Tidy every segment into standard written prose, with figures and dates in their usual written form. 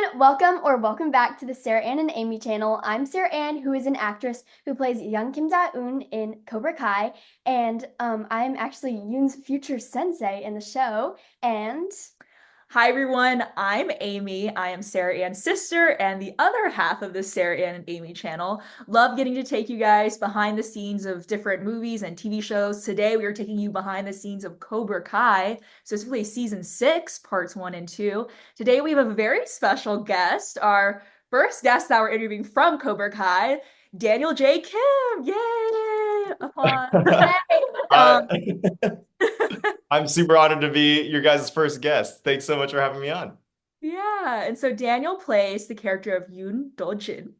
everyone, welcome back to the Sarah Ann and Amy channel. I'm Sarah Ann, who is an actress who plays young Kim Da-Eun in Cobra Kai, and I'm actually Yoon's future sensei in the show. And Hi everyone, I'm Amy. I am Sarah Ann's sister and the other half of the Sarah Ann and Amy channel. Love getting to take you guys behind the scenes of different movies and TV shows. Today we are taking you behind the scenes of Cobra Kai, specifically season 6, parts 1 and 2. Today we have a very special guest, our first guest that we're interviewing from Cobra Kai, Daniel J. Kim. Yay! Applause. Yay! Uh, I'm super honored to be your guys' first guest. Thanks so much for having me on. Yeah, and so Daniel plays the character of Yoon Do-jin,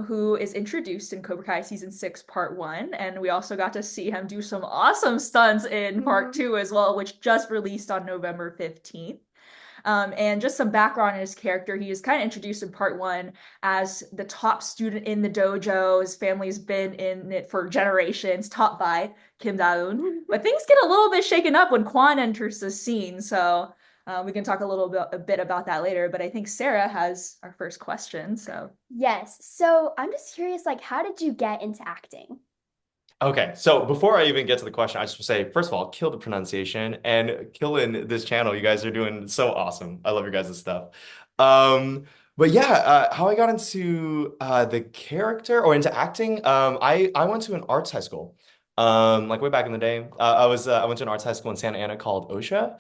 who is introduced in Cobra Kai season 6, part 1, and we also got to see him do some awesome stunts in part 2 as well, which just released on November 15th. And just some background on his character, he is kind of introduced in part 1 as the top student in the dojo. His family's been in it for generations, taught by Kim Da-eun. But things get a little bit shaken up when Kwon enters the scene, so we can talk a bit about that later. But I think Sarah has our first question, so. yes, so I'm just curious, like, how did you get into acting? Okay, so before I even get to the question, I just want to say, first of all, kill the pronunciation and killing this channel. You guys are doing so awesome. I love your guys' stuff. But yeah, how I got into the character or into acting, I went to an arts high school. Like way back in the day. I went to an arts high school in Santa Ana called OSHA.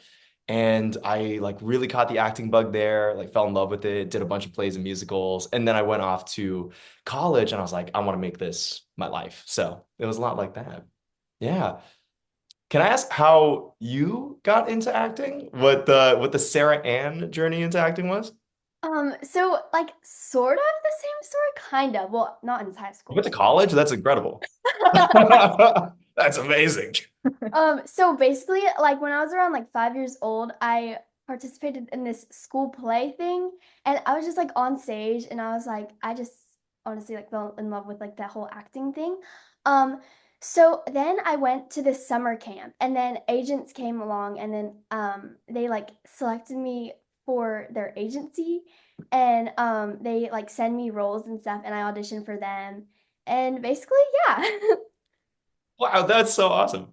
And I like really caught the acting bug there, like fell in love with it, did a bunch of plays and musicals. And then I went off to college and I was like, I want to make this my life. So it was a lot like that. Yeah. Can I ask how you got into acting? What the Sarah Ann journey into acting was? So like sort of the same story, kind of. Well, not in high You went to school. college? That's incredible. That's amazing. So basically, like when I was around like 5 years old, I participated in this school play thing, and I was just like on stage, and I was like, I just honestly like fell in love with like that whole acting thing. Um, so then I went to this summer camp, and then agents came along, and then they like selected me for their agency, and they like send me roles and stuff, and I auditioned for them, and basically, yeah. Wow, that's so awesome.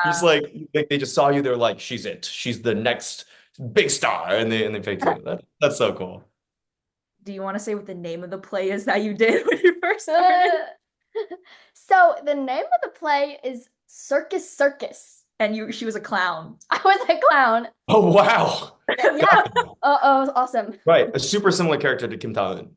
Just like they just saw you, they're like, she's it. She's the next big star, and they picked you. That's so cool. Do you want to say what the name of the play is that you did when you first started? So the name of the play is Circus Circus. And she was a clown. I was a clown. Oh wow. Yeah. Oh, it was awesome. Right. A super similar character to Kim Tae-eun.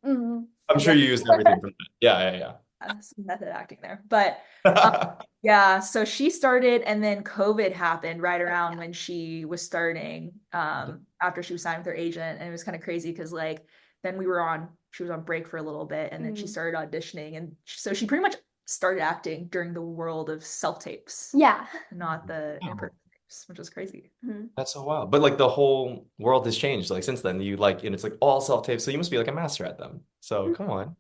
Hmm. I'm sure Yeah, you used everything from that. Yeah, some method acting there. But yeah. yeah, so she started, and then COVID happened right around when she was starting, after she was signed with her agent. And it was kind of crazy because like then she was on break for a little bit, and then she started auditioning. And so she pretty much started acting during the world of self-tapes, Yeah. not the Wow. in-person tapes, which was crazy. Mhm. That's so wild. But like the whole world has changed like since then. You like and it's like all self-tape, so you must be like a master at them. So come on.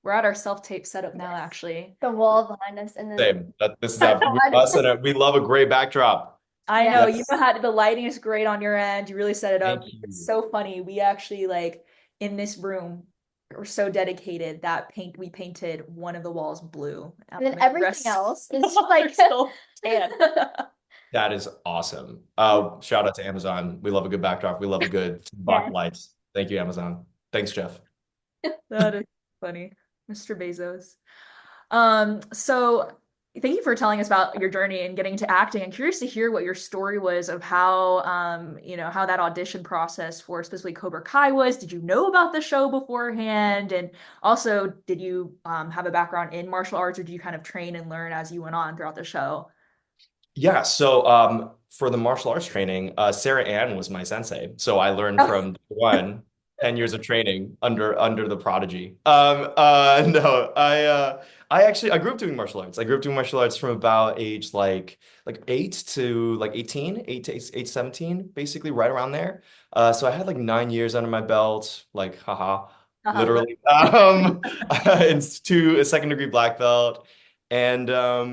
We're at our self-tape setup now, Yes. actually. The wall behind us, and then Same. This is absolutely us, and we love a gray backdrop. I know, yeah. you Yes. know how the lighting is great on your end. You really set it Thank up. It's you. so funny. We actually like in this room, we're so dedicated that we painted one of the walls blue. And then The everything rest else is just are like still tan. That is awesome. Shout out to Amazon. We love a good backdrop. We love a good box yes. lights. Thank you, Amazon. Thanks, Jeff. That is funny. Mr. Bezos. So thank you for telling us about your journey and getting into acting. I'm curious to hear what your story was of how, how that audition process for specifically Cobra Kai was. Did you know about the show beforehand? And also, did you have a background in martial arts, or did you kind of train and learn as you went on throughout the show? Yeah, so for the martial arts training, Sarah Ann was my sensei. So I learned Oh, from one 10 years of training under the prodigy. No, I actually I grew up doing martial arts. I grew up doing martial arts from about age like 8 to like 18, 8 to 8, 17, basically right around there. So I had like 9 years under my belt, like haha, uh-huh. literally. And to a second degree black belt. And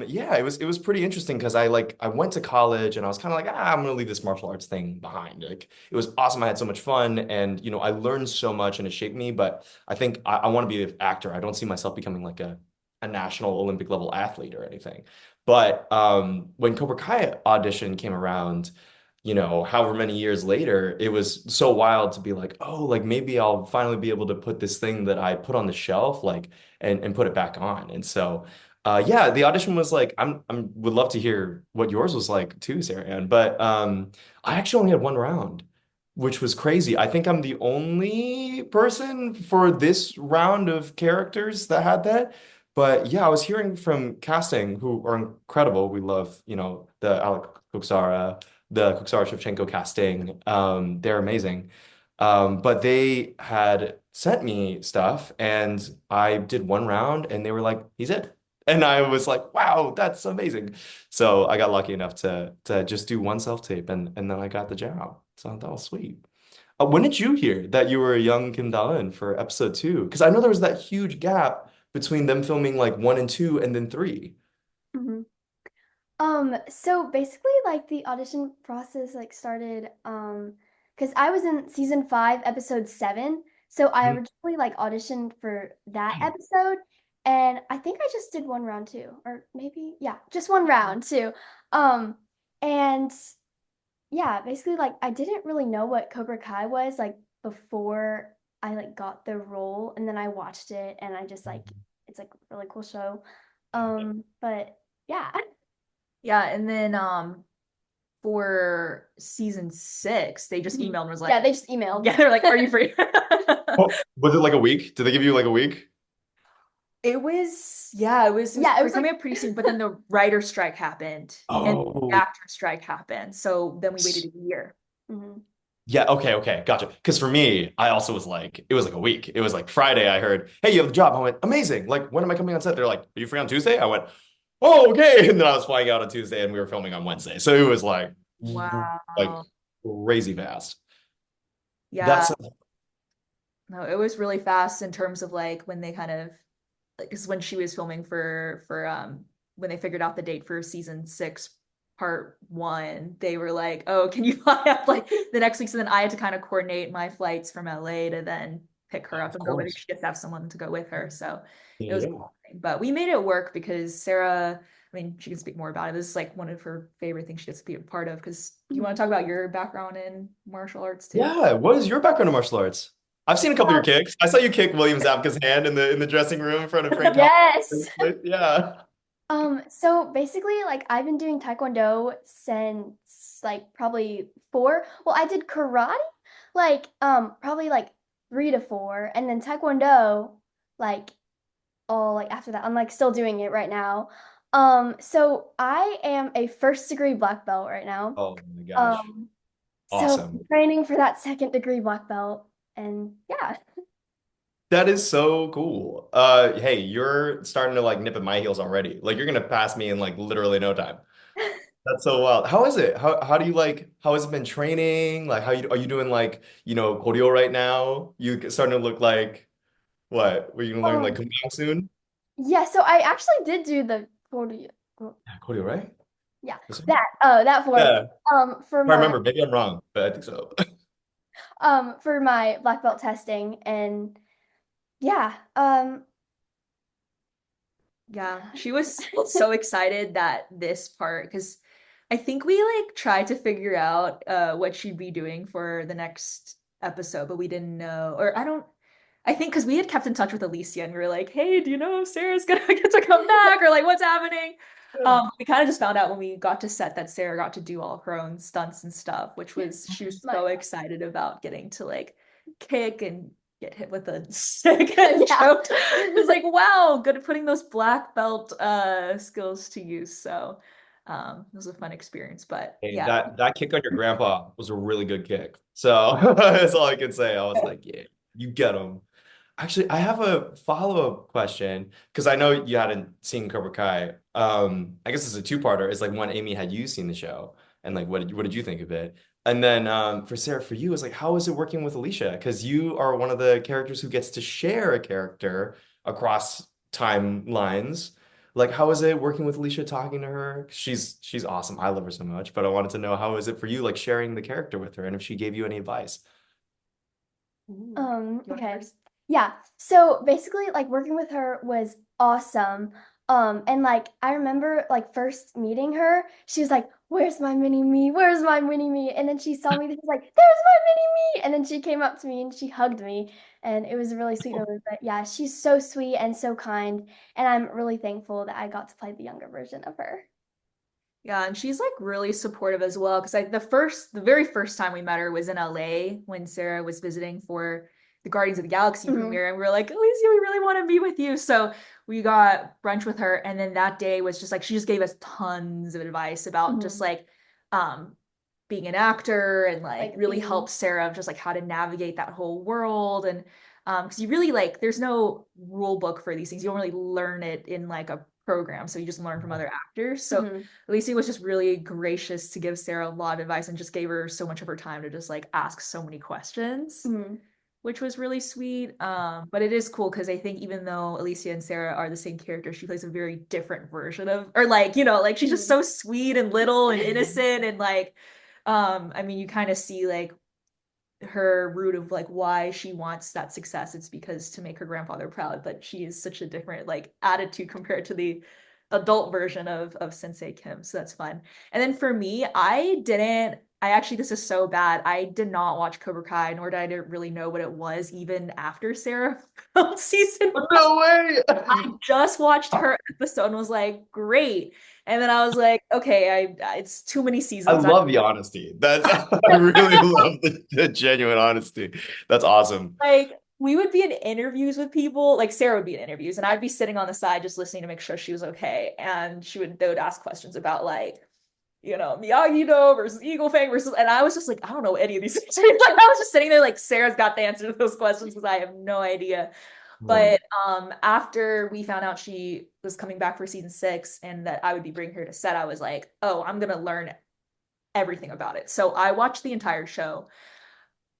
yeah, it was pretty interesting because I went to college and I was kind of like, I'm gonna leave this martial arts thing behind. Like it was awesome. I had so much fun and I learned so much and it shaped me, but I think I want to be an actor. I don't see myself becoming like a national Olympic level athlete or anything. But when Cobra Kai audition came around, however many years later, it was so wild to be like, oh, like maybe I'll finally be able to put this thing that I put on the shelf, like, and put it back on. And so, yeah, the audition was like, would love to hear what yours was like too, Sarah Ann. But I actually only had one round, which was crazy. I think I'm the only person for this round of characters that had that. But yeah, I was hearing from casting who are incredible. We love, the Alec Kuksara, the Kuksara Shevchenko casting. They're amazing. But they had sent me stuff and I did one round and they were like, he's it. And I was like, wow, that's amazing. So I got lucky enough to just do one self-tape and then I got the job. So that was sweet. When did you hear that you were a young Kim Da-Eun for episode two? Because I know there was that huge gap between them filming like one and two and then three. Mhm. So basically like the audition process like started because I was in season 5, episode 7. So I Mhm. originally like auditioned for that episode and I think I just did one round too. Or maybe yeah, just one round too. Um and yeah, basically like I didn't really know what Cobra Kai was like before I like got the role and then I watched it and I just like it's like a really cool show. But yeah. Yeah, and then for season 6, they just Mhm. emailed and was Yeah, like, they just emailed. yeah, they're like, "Are you free?" Oh, was it like a week? Did they give you like a week? It was, yeah, it was Yeah, it was like coming up pretty soon, but then the writer strike happened and the Oh, actor strike happened. So then we waited a year. mhm. yeah, okay, okay, gotcha. Because for me, I also was like, it was like a week. It was like Friday, I heard, hey, you have the job. I went, amazing. Like, when am I coming on set? They're like, are you free on Tuesday? I went, oh, okay. And then I was flying out on Tuesday and we were filming on Wednesday. So it was like Wow. crazy fast. Yeah, That's no, it was really fast in terms of like when they kind of like, because when she was filming for when they figured out the date for season 6 part 1, they were like, oh, can you fly up like the next week? So then I had to kind of coordinate my flights from LA to then pick her up of and go with her. course. She has to have someone to go with her. So it was, Yeah. but we made it work because Sarah, I mean, she can speak more about it. This is like one of her favorite things she gets to be a part of. Because you want to talk about your background in martial arts too? Yeah. What is your background in martial arts? I've seen a couple of your kicks. I saw you kick William Zabka's hand in the dressing room in front of Frank Thomas. Yes. Yeah. So basically, like I've been doing Taekwondo since like probably 4. Well, I did karate like probably like 3 to 4, and then Taekwondo like all like after that. I'm like still doing it right now. So I am a first degree black belt right now. Oh my gosh. Um, so I'm Awesome. training for that second degree black belt, and yeah. That is so cool. Hey, you're starting to like nip at my heels already. Like you're gonna pass me in like literally no time. That's so wild. How is it? How do you like how has it been training? Like how you are you doing like, choreo right now? You starting to look like what? Were you gonna learn like Um, Kung Fu soon? yeah, so I actually did do the 40, Yeah, choreo, right? yeah, This one? that form. Yeah. For I my remember. Maybe I'm wrong, but I think so. black belt testing, and yeah, Yeah, she was so excited that this part, because I think we like tried to figure out what she'd be doing for the next episode, but we didn't know, or I think because we had kept in touch with Alicia and we were like, hey, do you know if Sarah's gonna get to come back or like what's happening? Yeah. We kind of just found out when we got to set that Sarah got to do all her own stunts and stuff, which was she was my so excited about getting to like kick and get hit with a stick and yeah. choked. It was like, wow, good at putting those black belt skills to use. So it was a fun experience. But Hey, yeah. that kick on your grandpa was a really good kick. So that's all I can say. I was like, yeah, you get him. Actually, I have a follow-up question because I know you hadn't seen Cobra Kai. I guess it's a two-parter. It's like one, Amy, had you seen the show? And like what did you think of it? And then for Sarah, for you, it's like how is it working with Alicia? Because you are one of the characters who gets to share a character across timelines. Like, how is it working with Alicia, talking to her? She's awesome. I love her so much, but I wanted to know how is it for you, like sharing the character with her, and if she gave you any advice. Ooh. Do you want Okay. first? Yeah. So basically, like working with her was awesome. And like I remember like first meeting her, she was like, "Where's my mini me? Where's my mini me?" And then she saw me, and she was like, "There's my mini me!" And then she came up to me and she hugged me, and it was a really sweet moment. But yeah, she's so sweet and so kind, and I'm really thankful that I got to play the younger version of her. Yeah, and she's like really supportive as well. Because like the very first time we met her was in LA when Sarah was visiting for the Guardians of the Galaxy Hmm. premiere, and we were like, Alicia, we really want to be with you. So we got brunch with her, and then that day was just like she just gave us tons of advice about just Hmm. like um being an actor and like Like really being. helped Sarah just like how to navigate that whole world and because you really like there's no rule book for these things. You don't really learn it in like a program, so you just learn from other actors. So Hmm. Alicia was just really gracious to give Sarah a lot of advice and just gave her so much of her time to just like ask so many questions, Hmm. which was really sweet. But it is cool because I think even though Alicia and Sarah are the same character, she plays a very different version of, or like, like she's just Hmm. so sweet and little and innocent and like, I mean, you kind of see like her root of like why she wants that success. It's because to make her grandfather proud, but she is such a different like attitude compared to the adult version of Sensei Kim. So that's fun. And then for me, I actually, this is so bad. I did not watch Cobra Kai, nor did I really know what it was even after Sarah filmed season one. No way. I just watched her episode and was like, great. And then I was like, okay, it's too many I seasons. love the honesty. That's I really love the genuine honesty. That's awesome. Like we would be in interviews with people, like Sarah would be in interviews, and I'd be sitting on the side just listening to make sure she was okay. And they would ask questions about like, Miyagi-Do versus Eagle Fang versus, and I was just like, I don't know any of these things. Like, I was just sitting there like, Sarah's got the answer to those questions because I have no idea. Oh, But after we found out she was coming back for season 6 and that I would be bringing her to set, I was like, oh, I'm gonna learn everything about it. So I watched the entire show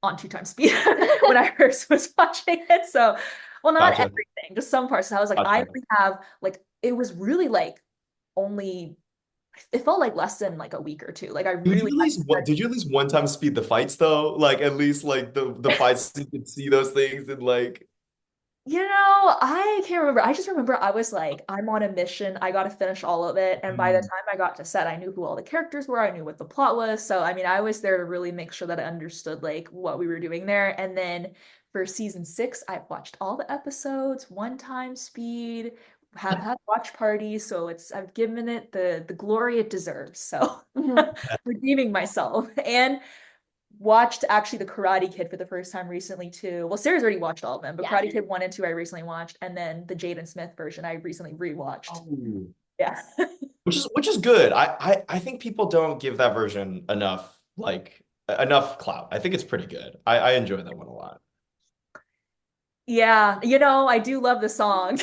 on 2 times speed when I first was watching it. So, well, not gotcha. everything, just some parts. So I was like, I Gotcha. only have like it was really like only it felt like less than like a week or two. Like I really Did you at least one time speed the fights though? Like at least like the fights you could see those things and like I can't remember. I just remember I was like, I'm on a mission. I got to finish all of it. And by the mm, time I got to set, I knew who all the characters were. I knew what the plot was. So, I mean, I was there to really make sure that I understood like what we were doing there. And then for season 6, I've watched all the episodes, 1 time speed, have had watch parties. So I've given it the glory it deserves. So Hmm. redeeming myself. And watched actually the Karate Kid for the first time recently too. Well, Sarah's already watched all of them, but Yeah. Karate Kid 1 and 2 I recently watched, and then the Jaden Smith version I recently rewatched. oh, Yeah. which is good. I think people don't give that version enough enough clout. I think it's pretty good. I enjoy that one a lot. Yeah, I do love the song.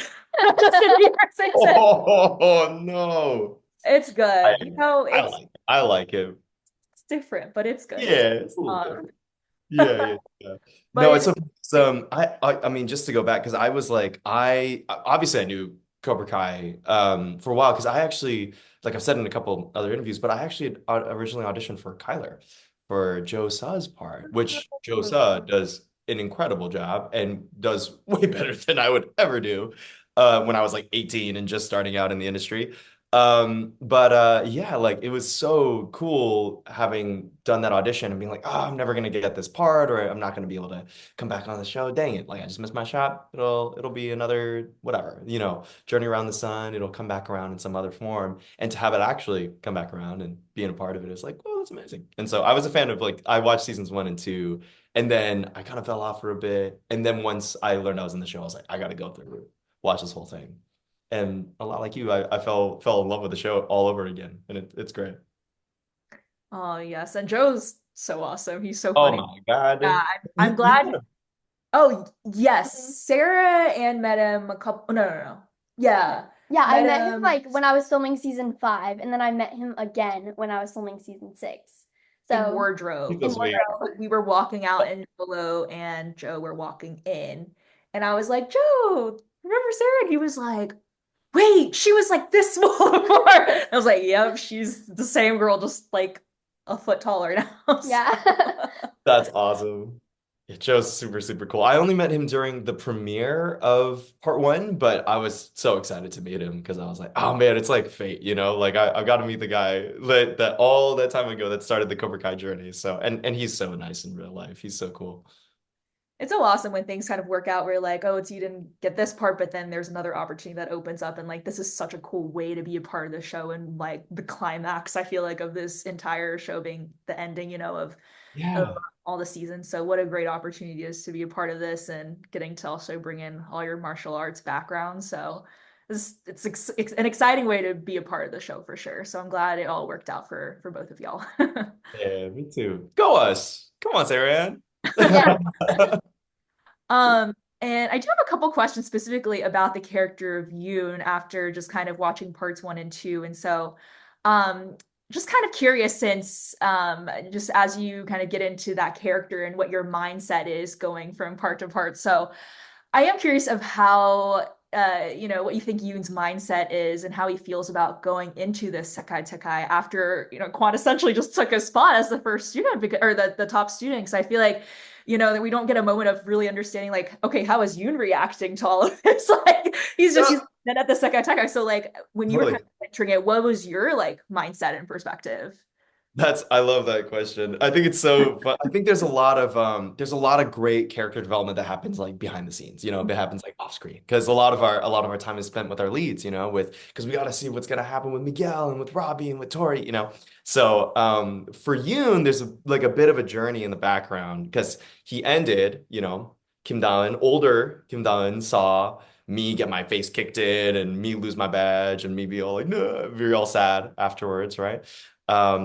Justin Bieber sings it. Oh no. It's I good. I It's like it. I like it. different, but it's good. It's Yeah, it's a little um, different. Yeah, yeah, yeah. No, but it's I mean just to go back because I was like I obviously I knew Cobra Kai for a while because I actually like I've said in a couple other interviews, but I actually had originally auditioned for Kyler for Joe Sew's part, which Joe Seo does an incredible job and does way better than I would ever do when I was like 18 and just starting out in the industry. But yeah, like it was so cool having done that audition and being like, oh, I'm never gonna get this part, or I'm not gonna be able to come back on the show. Dang it. Like I just missed my shot. It'll be another whatever, journey around the sun, it'll come back around in some other form. And to have it actually come back around and being a part of it is like, oh, that's amazing. And so I was a fan of like I watched seasons 1 and 2, and then I kind of fell off for a bit. And then once I learned I was in the show, I was like, I gotta go through, watch this whole thing. And a lot like you, I fell in love with the show all over again, and it's great. oh yes, and Joe's so awesome. He's so Oh funny. my God, Yeah, I'm you've glad. got a Oh Mhm. yes, Sarah and met him a couple. No, no, no. Yeah, Yeah, I met met him him like when I was filming season 5, and then I met him again when I was filming season 6. in So he's wardrobe. so in sweet. wardrobe. We were walking out and Solo and Joe were walking in. And I was like, Joe, remember Sarah? And he was like, wait, she was like this small before. I was like, yep, she's the same girl, just like a foot taller now. Yeah. That's awesome. Yeah, Joe's super, super cool. I only met him during the premiere of part one, but I was so excited to meet him because I was like, oh man, it's like fate, you know? Like I've got to meet the guy that all that time ago that started the Cobra Kai journey. So and he's so nice in real life. He's so cool. It's so awesome when things kind of work out where you're like, oh, it's you didn't get this part, but then there's another opportunity that opens up, and like this is such a cool way to be a part of the show and like the climax, I feel like, of this entire show being the ending, of Yeah. all the seasons. So what a great opportunity it is to be a part of this and getting to also bring in all your martial arts background. So it's an exciting way to be a part of the show for sure. So I'm glad it all worked out for both of y'all. Yeah, me too. Go us. Come on, Sarah. Yeah. Um, and I do have a couple questions specifically about the character of Yoon after just kind of watching parts one and two. And so, um, just kind of curious since just as you kind of get into that character and what your mindset is going from part to part. So I am curious of how what you think Yoon's mindset is and how he feels about going into this Sekai Tekai after, Kwon essentially just took his spot as the first student because, or the top student. Because I feel like, that we don't get a moment of really understanding, like, okay, how is Yoon reacting to all of this? Like, he's Yeah, been at the Sekai Tekai. So, like, when you were kind totally. of entering it, what was your like mindset and perspective? I love that question. I think it's so fun. I think there's a lot of great character development that happens like behind the scenes, it happens like off screen because a lot of our time is spent with our leads, with because we got to see what's going to happen with Miguel and with Robbie and with Tori. So for Yoon there's like a bit of a journey in the background because he ended, Kim Da-eun, older Kim Da-eun saw me get my face kicked in and me lose my badge and me be all like, no, be all sad afterwards, right?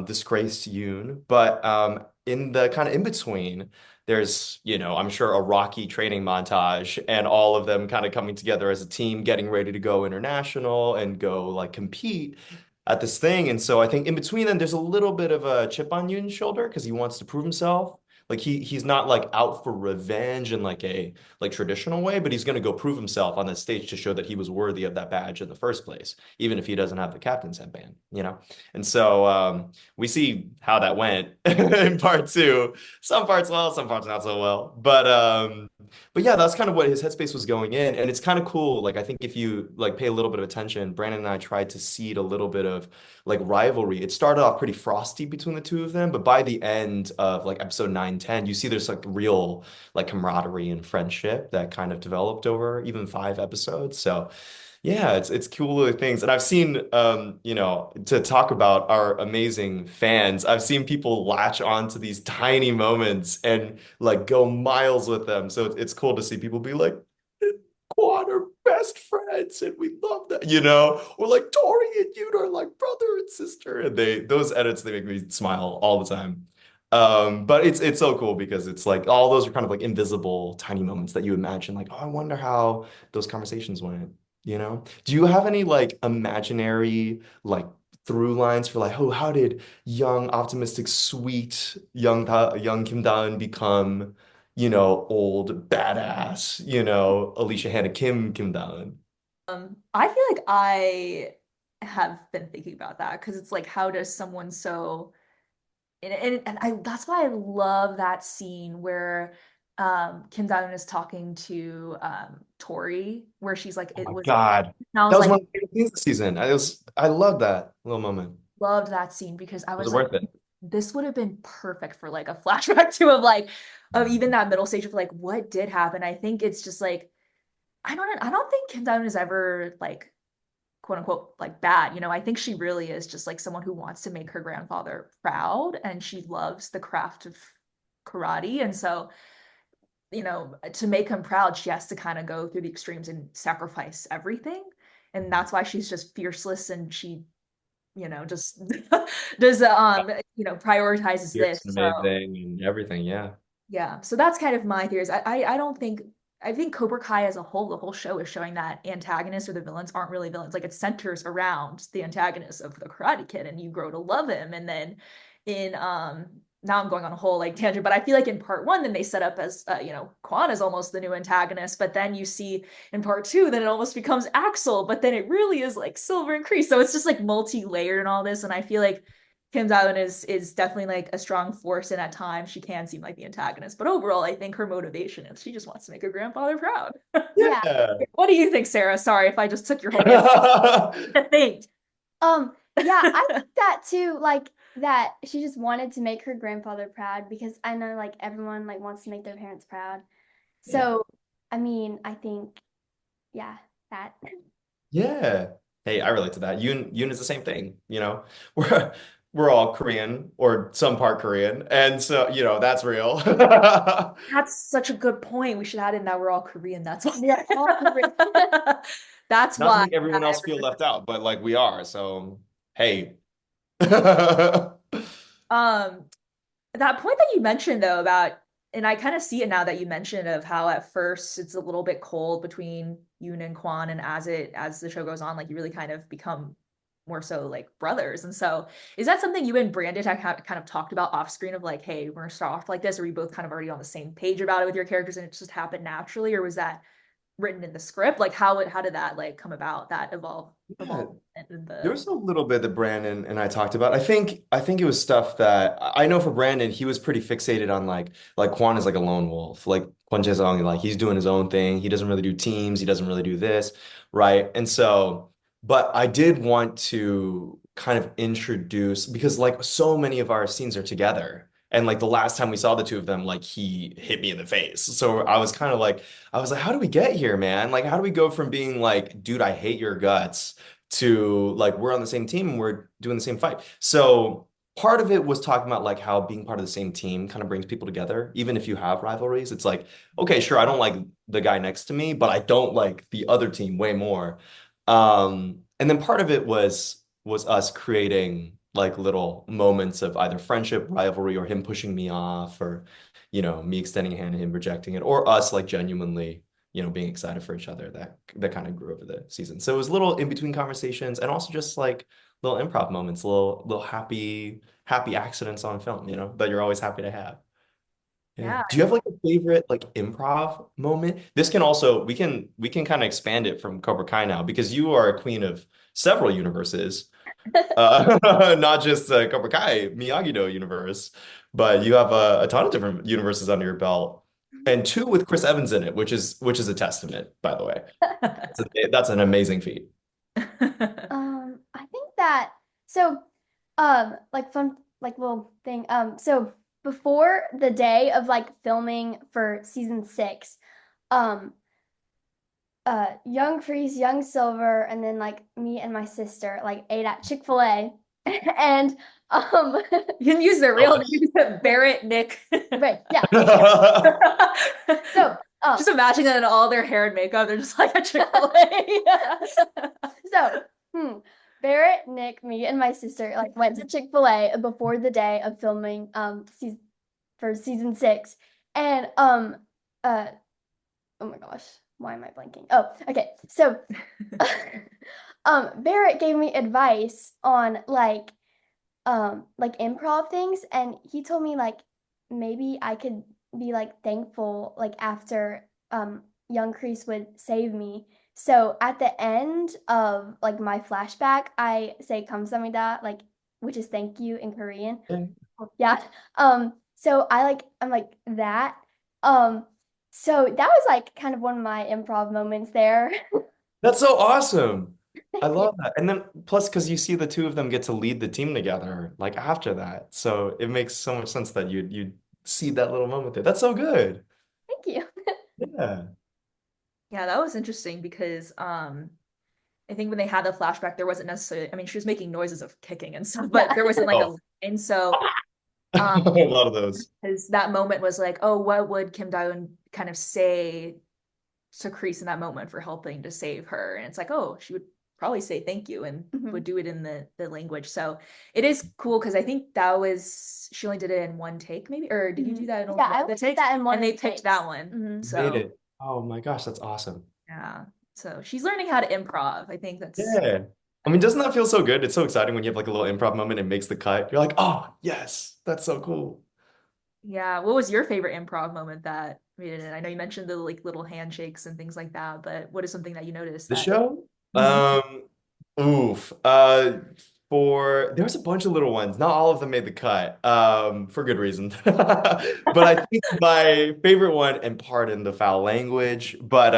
Disgraced Yoon. But in the kind of in between, there's, I'm sure a rocky training montage and all of them kind of coming together as a team, getting ready to go international and go like compete at this thing. And so I think in between them, there's a little bit of a chip on Yoon's shoulder because he wants to prove himself. Like he's not like out for revenge in like a like traditional way, but he's going to go prove himself on that stage to show that he was worthy of that badge in the first place, even if he doesn't have the captain's headband. And so we see how that went in part two. Some parts well, some parts not so well. But yeah, that's kind of what his headspace was going in. And it's kind of cool. Like I think if you like pay a little bit of attention, Brandon and I tried to seed a little bit of like rivalry. It started off pretty frosty between the two of them, but by the end of like episode 9, 10, you see there's like real like camaraderie and friendship that kind of developed over even 5 episodes. So yeah, it's cool little things. And I've seen to talk about our amazing fans, I've seen people latch on to these tiny moments and like go miles with them. So it's cool to see people be like, Quad are best friends and we love that. Or like Tori and you are like brother and sister. And those edits they make me smile all the time. But it's so cool because it's like all those are kind of like invisible tiny moments that you imagine, like, oh, I wonder how those conversations went. Do you have any like imaginary like through lines for like, oh, how did young, optimistic, sweet young Kim Da-eun become, old badass, Alicia Hannah Kim Da-eun? I feel like I have been thinking about that because it's like, how does someone so and I that's why I love that scene where Kim Da-eun is talking to Tori, where she's like, Oh it my was, God. and I That was was one like, of the favorite scenes this season. I love that little moment. loved that scene because I Was was it like, worth it? this would have been perfect for like a flashback to of even that middle stage of like what did happen. I think it's just like I don't think Kim Da-eun is ever like quote unquote like bad. I think she really is just like someone who wants to make her grandfather proud and she loves the craft of karate. And so, to make him proud, she has to kind of go through the extremes and sacrifice everything. And that's why she's just fierceless and she, just does prioritizes Fierce this. and So amazing and everything. Yeah. yeah, so that's kind of my theories. I don't think I think Cobra Kai as a whole, the whole show is showing that antagonists or the villains aren't really villains. Like it centers around the antagonist of the Karate Kid, and you grow to love him. And then in now I'm going on a whole like tangent, but I feel like in part one, then they set up as Kwon is almost the new antagonist, but then you see in part two, then it almost becomes Axel, but then it really is like Silver and Kreese. So it's just like multi-layered and all this, and I feel like Kim Da-Eun is definitely like a strong force, and at times she can seem like the antagonist, but overall, I think her motivation is she just wants to make her grandfather proud. Yeah. Yeah. What do you think, Sarah? Sorry if I just took your whole answer to think. Yeah, I think that too, like that she just wanted to make her grandfather proud because I know like everyone like wants to make their parents proud. Yeah. So, I mean, I think, yeah, that. Yeah. Hey, I relate to that. Yoon is the same thing, you know. We're all Korean or some part Korean, and so that's real. That's such a good point. We should add in that we're all Korean. That's why. Yeah, all Korean. That's Not to why. make everyone else feel left out, but like we are. So hey. Um, that point that you mentioned though about, and I kind of see it now that you mentioned of how at first it's a little bit cold between Yoon and Kwon, and as the show goes on, like you really kind of become more so like brothers. And so, is that something you and Brandon have kind of talked about off screen of like, hey, we're gonna start off like this, or are we both kind of already on the same page about it with your characters, and it just happened naturally, or was that written in the script? Like, how did that like come about? That Yeah, evolve in there the was a little bit that Brandon and I talked about. I think it was stuff that I know for Brandon, he was pretty fixated on like Kwon is like a lone wolf. Like Kwon Jae-sung, like he's doing his own thing. He doesn't really do teams. He doesn't really do this, right? And so, but I did want to kind of introduce because like so many of our scenes are together. And like the last time we saw the two of them, like he hit me in the face. So I was kind of like, I was like, how do we get here, man? Like, how do we go from being like, dude, I hate your guts to like we're on the same team and we're doing the same fight. So part of it was talking about like how being part of the same team kind of brings people together, even if you have rivalries. It's like, okay, sure, I don't like the guy next to me, but I don't like the other team way more. And then part of it was us creating like little moments of either friendship, rivalry, or him pushing me off, or me extending a hand and him rejecting it, or us like genuinely being excited for each other that kind of grew over the season. So it was little in between conversations and also just like little improv moments, little happy accidents on film, that you're always happy to have. Yeah. yeah. Do you have like a favorite like improv moment? This can also we can kind of expand it from Cobra Kai now because you are a queen of several universes. Not just Cobra Kai, Miyagi-Do universe, but you have a ton of different universes under your belt, and two with Chris Evans in it, which is a testament, by the way. That's an amazing feat. I think that so like fun like little thing. So before the day of like filming for season 6, um young Kreese, young Silver, and then like me and my sister like ate at Chick-fil-A. And You can use their real names, Barrett, Nick. right, yeah. So just imagine that in all their hair and makeup, they're just like a Chick-fil-A. so Barrett, Nick, me, and my sister like went to Chick-fil-A before the day of filming for season 6. And oh my gosh, why am I blanking? Oh, okay. So Barrett gave me advice on like improv things, and he told me like maybe I could be like thankful like after young Kreese would save me. So at the end of like my flashback, I say 감사합니다, like which is thank you in Korean. Yeah. So I'm like that. So that was like kind of one of my improv moments there. That's so awesome. I Yeah. love that. And then plus because you see the two of them get to lead the team together like after that. So it makes so much sense that you'd see that little moment there. That's so good. Thank you. Yeah. Yeah, that was interesting because I think when they had the flashback, there wasn't necessarily, I mean, she was making noises of kicking and stuff, but Yeah. there wasn't like a Oh, line. So a lot of those. because that moment was like, oh, what would Kim Da-eun kind of say to Kreese in that moment for helping to save her? And it's like, oh, she would probably say thank you and would do it in the language. So it is cool because I think that was she only did it in one take, maybe, or did you do that in Yeah, one I of the did takes? that in one And of they the picked takes. that one. Mhm. Made So it. Oh my gosh, that's awesome. yeah. So she's learning how to improv. I think that's Yeah. I mean, doesn't that feel so good? It's so exciting when you have like a little improv moment and it makes the cut. You're like, oh, yes, that's so cool. Yeah. What was your favorite improv moment that made it in? I know you mentioned the like little handshakes and things like that, but what is something that you noticed The that? show? Mhm. Oof. There was a bunch of little ones. Not all of them made the cut, for good reason. But I think my favorite one, and pardon the foul language, but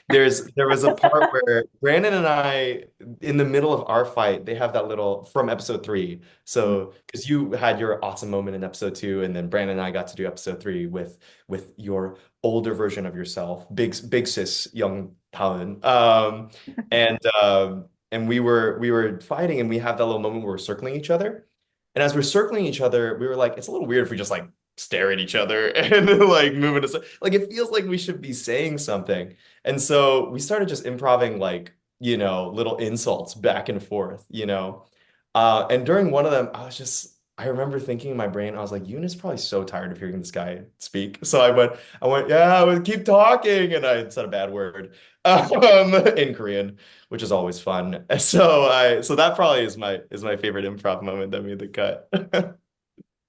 there was a part where Brandon and I, in the middle of our fight, they have that little from episode three. So because you had your awesome moment in episode two, and then Brandon and I got to do episode three with your older version of yourself, big sis, young Talon. And we were fighting, and we have that little moment where we're circling each other. And as we're circling each other, we were like, it's a little weird if we just like stare at each other and like moving us. Like it feels like we should be saying something. And so we started just improving like, little insults back and forth, and during one of them, I remember thinking in my brain, I was like, Yoon is probably so tired of hearing this guy speak. So yeah, I would keep talking, and I said a bad word in Korean, which is always fun. So that probably is my favorite improv moment that made the cut.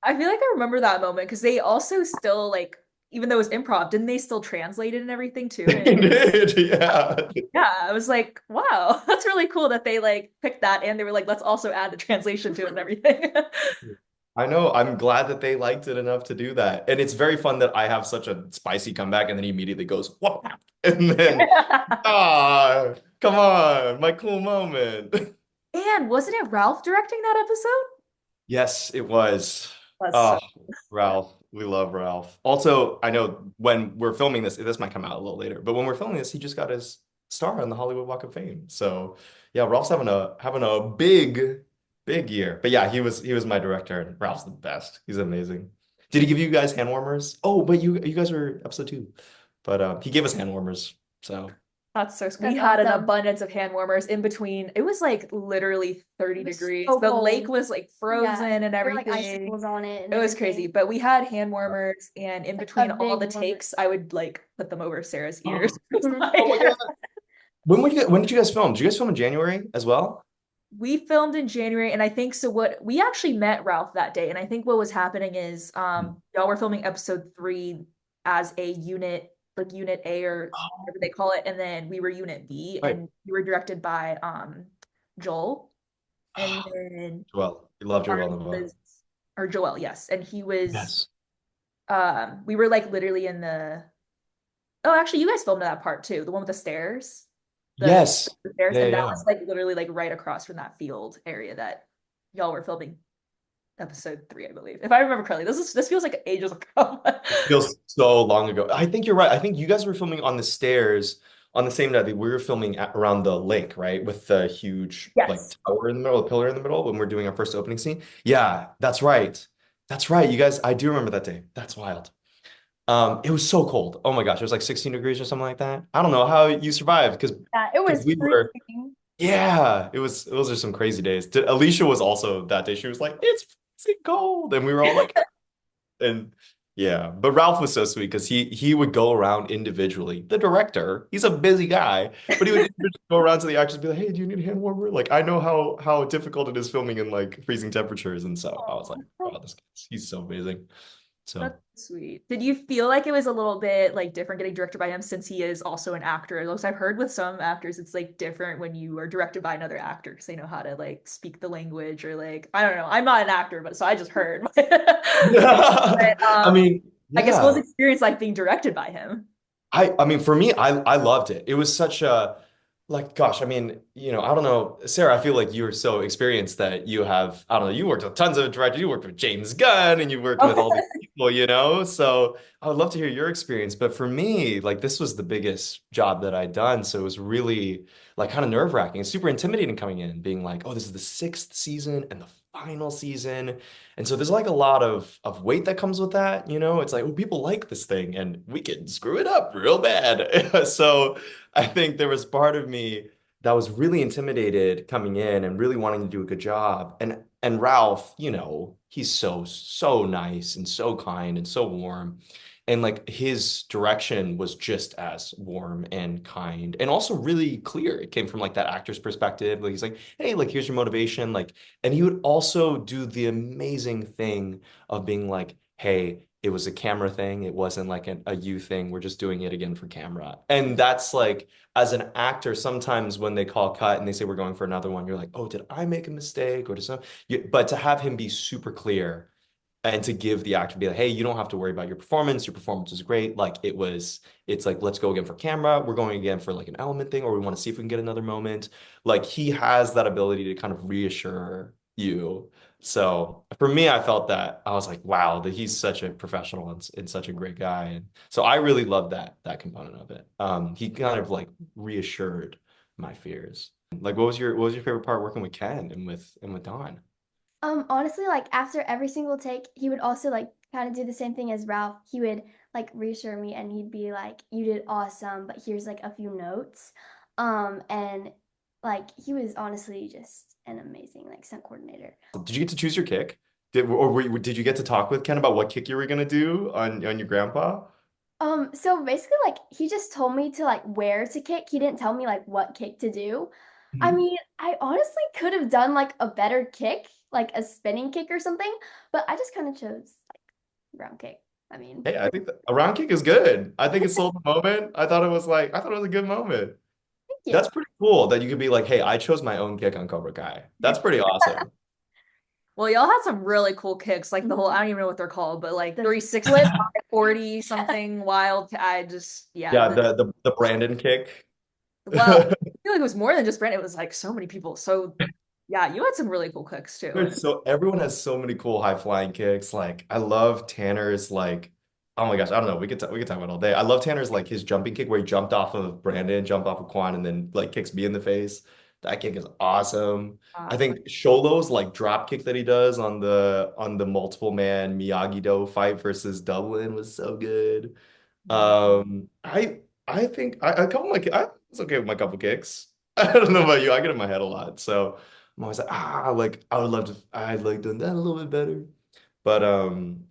I feel like I remember that moment because they also still like, even though it was improv, didn't they still translate it and everything too? They did, yeah. Yeah, I was like, wow, that's really cool that they like picked that and they were like, let's also add the translation to it and everything. I know. I'm glad that they liked it enough to do that. And it's very fun that I have such a spicy comeback and then he immediately goes, "What?" And then, come on, my cool moment. And wasn't it Ralph directing that episode? Yes, it was. That's Oh, so Ralph. We love Ralph. Also, I know when we're filming this might come out a little later, but when we're filming this, he just got his star on the Hollywood Walk of Fame. So yeah, Ralph's having a big year. But yeah, he was my director, and Ralph's the best. He's amazing. Did he give you guys hand warmers? Oh, but you guys were episode two. But he gave us hand warmers. So that's so sweet. We That's had an awesome. abundance of hand warmers in between. It was like literally 30 It was degrees. so The lake cold. was like Yeah. frozen and There were like everything. icicles on it and It was crazy, everything. but we had hand warmers, and in Like a between all big the warmer. takes, I would like put them over Sarah's ears. oh It was my like, God. When did you guys film? Did you guys film in January as well? we filmed in January, and I think so. What we actually met Ralph that day, and I think what was happening is, y'all were filming episode three as a unit, like Unit A or whatever they call it, and then we were Unit B, Right. and you were directed by Joel, and then Well, we love ours Joel Noah. was or Joel, yes, and he was Yes. we were like literally in the oh, actually, you guys filmed that part too, the one with the stairs. The, Yes. the stairs, Yeah, and that yeah. was like literally like right across from that field area that y'all were filming episode three, I believe. If I remember correctly. This feels like ages ago. It feels so long ago. I think you're right. I think you guys were filming on the stairs on the same night that we were filming around the lake, right? With the huge like Yes. tower in the middle, the pillar in the middle when we're doing our first opening scene. Yeah, that's right. That's right. You guys, I do remember that day. That's wild. It was so cold. Oh my gosh, it was like 16 degrees or something like that. I don't know how you survived Yeah, it because was we were freezing. yeah, it was those are some crazy days. Alicia was also that day. She was like, it's freezing cold. And we were all like, and yeah, but Ralph was so sweet because he would go around individually. The director, he's a busy guy, but he would individually go around to the actors and be like, "Hey, do you need a hand warmer?" Like I know how difficult it is filming in like freezing temperatures, and so I was like, Oh, "Wow, he's so amazing." that's So sweet. Did you feel like it was a little bit like different getting directed by him since he is also an actor? Because I've heard with some actors it's like different when you are directed by another actor because they know how to like speak the language or like I don't know. I'm not an actor, but so I just heard. But I mean, I guess what was yeah. the experience like being directed by him? I mean for me I loved it. It was such a like gosh, I mean, I don't know, Sarah, I feel like you're so experienced that you have I don't know, you worked with tons of directors, you worked with James Gunn and you worked with all these people. So I would love to hear your experience, but for me, like this was the biggest job that I'd done, so it was really like kind of nerve-wracking, super intimidating coming in, being like, oh, this is the sixth season and the final season. And so there's like a lot of weight that comes with that. It's like, oh, people like this thing and we can screw it up real bad. So I think there was part of me that was really intimidated coming in and really wanting to do a good job. And Ralph, he's so nice and so kind and so warm. And like his direction was just as warm and kind and also really clear. It came from like that actor's perspective. Like he's like, hey, like here's your motivation. Like, and he would also do the amazing thing of being like, hey, it was a camera thing. It wasn't like a you thing. We're just doing it again for camera. And that's like, as an actor, sometimes when they call cut and they say we're going for another one, you're like, oh, did I make a mistake? Or did some, but to have him be super clear and to give the actor be like, hey, you don't have to worry about your performance. Your performance is great. Like it's like, let's go again for camera. We're going again for like an element thing, or we want to see if we can get another moment. Like he has that ability to kind of reassure you. So for me, I felt that I was like, wow, that he's such a professional and such a great guy. And so I really loved that component of it. He kind of like reassured my fears. Like, what was your favorite part working with Ken and with Don? Honestly, like after every single take, he would also like kind of do the same thing as Ralph. He would like reassure me and he'd be like, "You did awesome, but here's like a few notes." And like he was honestly just an amazing like stunt coordinator. Did you get to choose your kick? Did you get to talk with Ken about what kick you were gonna do on your grandpa? So basically like he just told me to like where to kick. He didn't tell me like what kick to do. I Mhm. mean, I honestly could have done like a better kick, like a spinning kick or something, but I just kind of chose like round kick. I mean, Hey, I think a round kick is good. I think it sold the moment. I thought it was a good moment. thank That's you. pretty cool that you could be like, hey, I chose my own kick on Cobra Kai. That's pretty awesome. Well, y'all had some really cool kicks, like the whole, I Mhm. don't even know what they're called, but like The 360, flip. 40 something wild. I just, yeah, Yeah, the Brandon kick. well, I feel like it was more than just Brent. It was like so many people. So yeah, you had some really cool kicks too. And Everyone has so many cool high flying kicks. Like I love Tanner's like, oh my gosh, I don't know. We could talk about it all day. I love Tanner's like his jumping kick where he jumped off of Brandon, jumped off of Kwon, and then like kicks me in the face. That kick is awesome. I think Sholo's like drop kick that he does on the multiple man Miyagi-Do fight versus Dublin was so good. yeah. I think I was okay with my couple kicks. I don't know about you. I get in my head a lot, so I'm always like I'd like done that a little bit better. But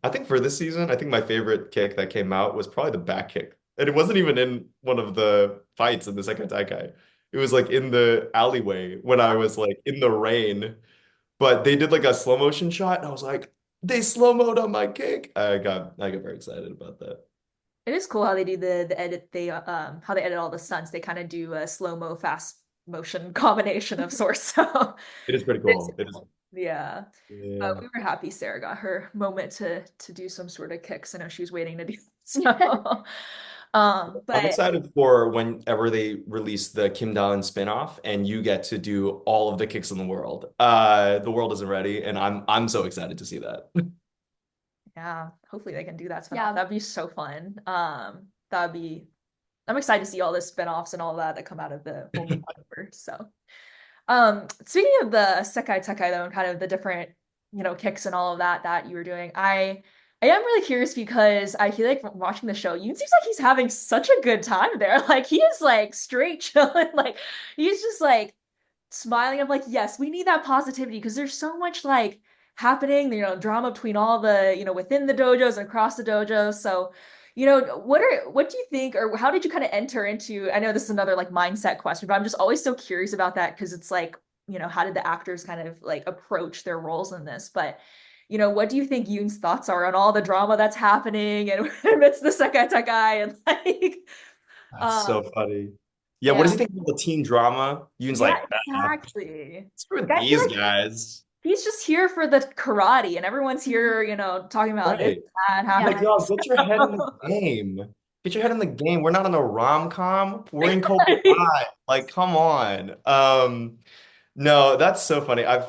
I think for this season, I think my favorite kick that came out was probably the back kick, and it wasn't even in one of the fights in the Sekai Tekai. It was like in the alleyway when I was like in the rain, but they did like a slow motion shot, and I was like, they slow mode on my kick. I got very excited about that. It is cool how they do the edit. They how they edit all the stunts. They kind of do a slow-mo, fast motion combination of sorts. So It is pretty it's cool. It is. cool. Yeah. But Yeah. we were happy Sarah got her moment to do some sort of kicks. I know she was waiting to do so. I'm But excited for whenever they release the Kim Da-Eun spin-off and you get to do all of the kicks in the world. The world isn't ready, and I'm so excited to see that. yeah, hopefully they can do that spinoff. Yeah. That'd be so fun. That'd be I'm excited to see all the spinoffs and all that come out of the whole universe. So speaking of the Sekai Tekai though, and kind of the different, kicks and all of that you were doing, I am really curious because I feel like from watching the show, Yoon seems like he's having such a good time there. Like he is like straight chilling, like he's just like smiling. I'm like, yes, we need that positivity because there's so much like happening, drama between all the, within the dojos and across the dojos. So, what do you think, or how did you kind of enter into? I know this is another like mindset question, but I'm just always so curious about that because it's like, how did the actors kind of like approach their roles in this? But what do you think Yoon's thoughts are on all the drama that's happening and amidst the Sekai Tekai and like, That's um, so funny. Yeah, what yeah, does he think about the teen drama? Yoon's yeah, like, exactly. screw Like I feel these like guys. he's just here for the karate, and everyone's here, talking about this, Right. that Like, Yeah. happening. y'all, get your head in the game. Get your head in the game. We're not in a rom-com. We're in Cobra Kai. Like, come on. No, that's so funny. I've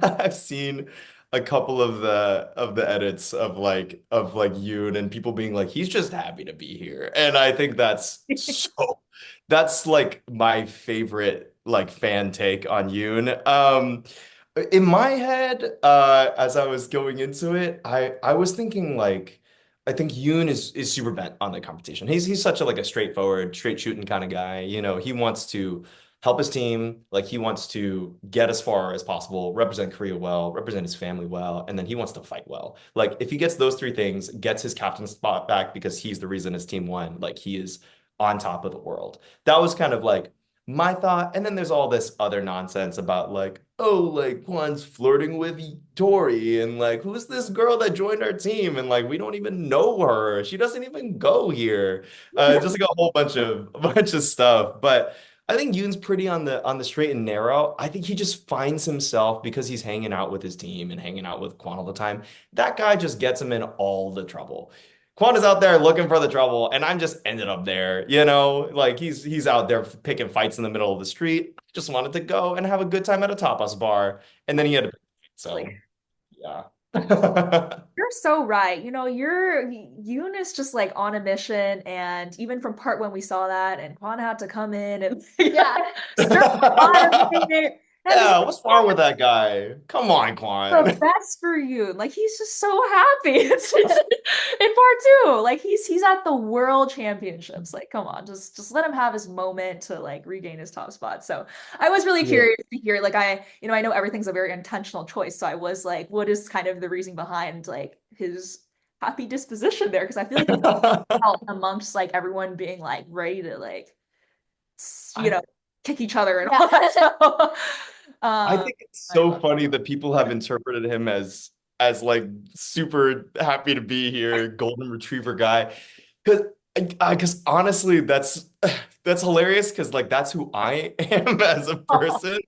I've seen a couple of the edits of like Yoon and people being like, he's just happy to be here. And I think that's like my favorite like fan take on Yoon. In my head, as I was going into it, I was thinking like I think Yoon is super bent on the competition. He's such a like a straightforward, straight shooting kind of guy. He wants to help his team. Like he wants to get as far as possible, represent Korea well, represent his family well, and then he wants to fight well. Like if he gets those three things, gets his captain spot back because he's the reason his team won, like he is on top of the world. That was kind of like my thought. And then there's all this other nonsense about like, oh, like Kwon's flirting with Tori, and like, who's this girl that joined our team? And like, we don't even know her. She doesn't even go here. Just like a whole bunch of stuff. But I think Yoon's pretty on the straight and narrow. I think he just finds himself because he's hanging out with his team and hanging out with Kwon all the time. That guy just gets him in all the trouble. Kwon is out there looking for the trouble, and I'm just ended up there, like he's out there picking fights in the middle of the street. I just wanted to go and have a good time at a tapas bar, and then he had to pick a fight, Like, so yeah. you're so right. Yoon is just like on a mission, and even from part one, we saw that, and Kwon had to come in and Yeah. stir the pot everything. And just Yeah, what's wrong with that guy? Come on, the Kwon. best for you. Like he's just so happy. It's just in part two. Like he's at the world championships. Like, come on, just let him have his moment to like regain his top spot. So I was really Yeah. curious to hear, like I know everything's a very intentional choice. So I was like, what is kind of the reason behind like his happy disposition there? Because I feel like it's out amongst like everyone being like ready to like you I know kick each other and all Yeah. that. So I um think it's I so love funny that people have interpreted him as like super happy to be here, golden retriever guy. Because honestly, that's hilarious because like that's who I am as a it. person,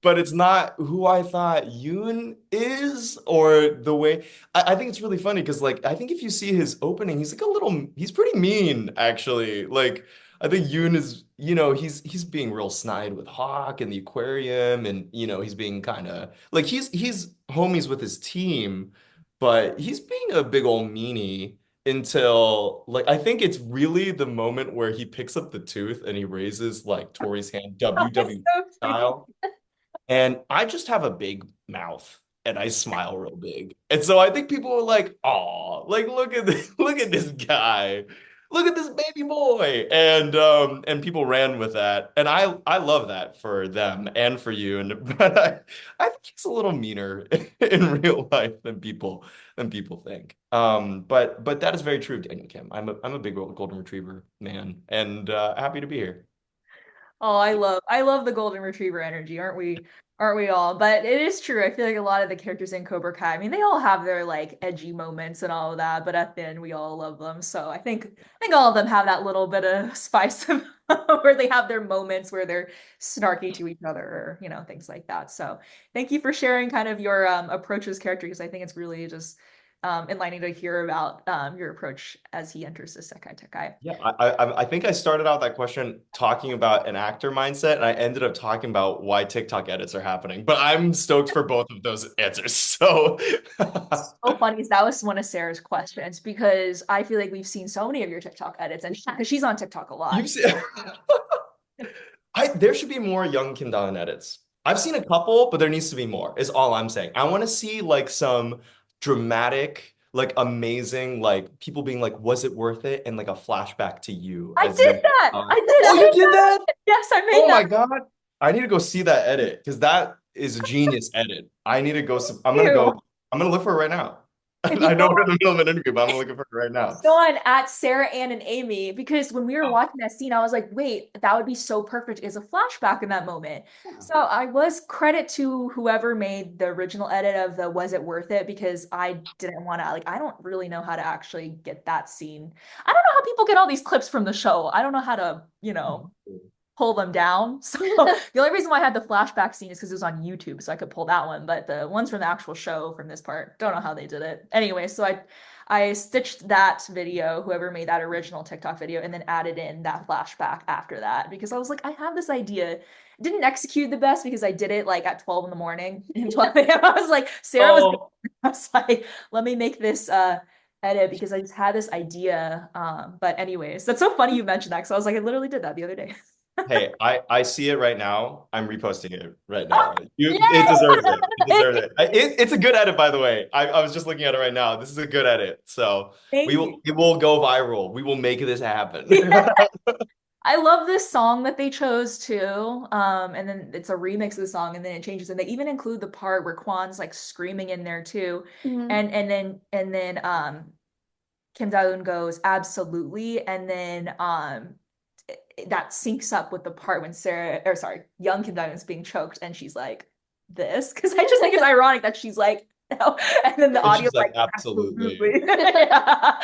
but it's not who I thought Yoon is or the way I think it's really funny because like I think if you see his opening, he's pretty mean actually. Like I think Yoon is, he's being real snide with Hawk and the aquarium, and he's being kind of like he's homies with his team, but he's being a big old meanie until like I think it's really the moment where he picks up the tooth and he raises like Tori's hand It's WWE so cute. style. And I just have a big mouth and I smile real big. And so I think people are like, "Oh, like look at this, look at this guy. Look at this baby boy." And people ran with that. And I love that for them and for you. And but I think he's a little meaner in real life than people think. But that is very true, Daniel Kim. I'm a big golden retriever man, and happy to be here. Oh, I love the golden retriever energy, aren't we? Aren't we all? But it is true. I feel like a lot of the characters in Cobra Kai, I mean, they all have their like edgy moments and all of that, but at the end we all love them. So I think all of them have that little bit of spice where they have their moments where they're snarky to each other or, things like that. So thank you for sharing kind of your approach as character because I think it's really just enlightening to hear about your approach as he enters the Sekai Tekai. Yeah, I think I started out that question talking about an actor mindset, and I ended up talking about why TikTok edits are happening. But I'm stoked for both of those answers. So So funny because that was one of Sarah's questions because I feel like we've seen so many of your TikTok edits and because she's on TikTok a lot. you've seen there should be more young Kim Da edits. I've seen a couple, but there needs to be more, is all I'm saying. I want to see like some dramatic, like amazing, like people being like, was it worth it? And like a flashback to you I as did you. that. I did. Oh, I you made did that. that? Yes, I made Oh that. my God. I need to go see that edit because that is a genius edit. I need to go. I'm gonna Too. go. I'm gonna look for it right now. If you I know we're in the middle of an interview, but I'm looking for it right now. go on at Sarah Ann and Amy because when we were watching that scene, I was like, wait, that would be so perfect as a flashback in that moment. So I was credit to whoever made the original edit of the was it worth it because I didn't want to like I don't really know how to actually get that scene. I don't know how people get all these clips from the show. I don't know how to, pull them down. So the only reason why I had the flashback scene is because it was on YouTube, so I could pull that one. But the ones from the actual show from this part, don't know how they did it. Anyway, so I stitched that video, whoever made that original TikTok video, and then added in that flashback after that because I was like, I have this idea. Didn't execute the best because I did it like at 12 in the morning and 12 a.m. I was like, Sarah was Oh, I was like, let me make this edit because I just had this idea. But anyways, that's so funny you mentioned that because I was like, I literally did that the other day. hey, I see it right now. I'm reposting it right Oh, now. It deserves it. It deserves yay! it. It's a good edit, by the way. I was just looking at it right now. This is a good edit. So we Thank you. will it will go viral. We will make this happen. Yeah. I love this song that they chose too. And then it's a remix of the song, and then it changes, and they even include the part where Kwon's like screaming in there too. Mhm. And then Kim Da-Eun goes, absolutely. And then that syncs up with the part when young Kim Da-Eun's being choked and she's like this, because I just think it's ironic that she's like, no, and then the And audio's she's like, like, absolutely. absolutely. Yeah.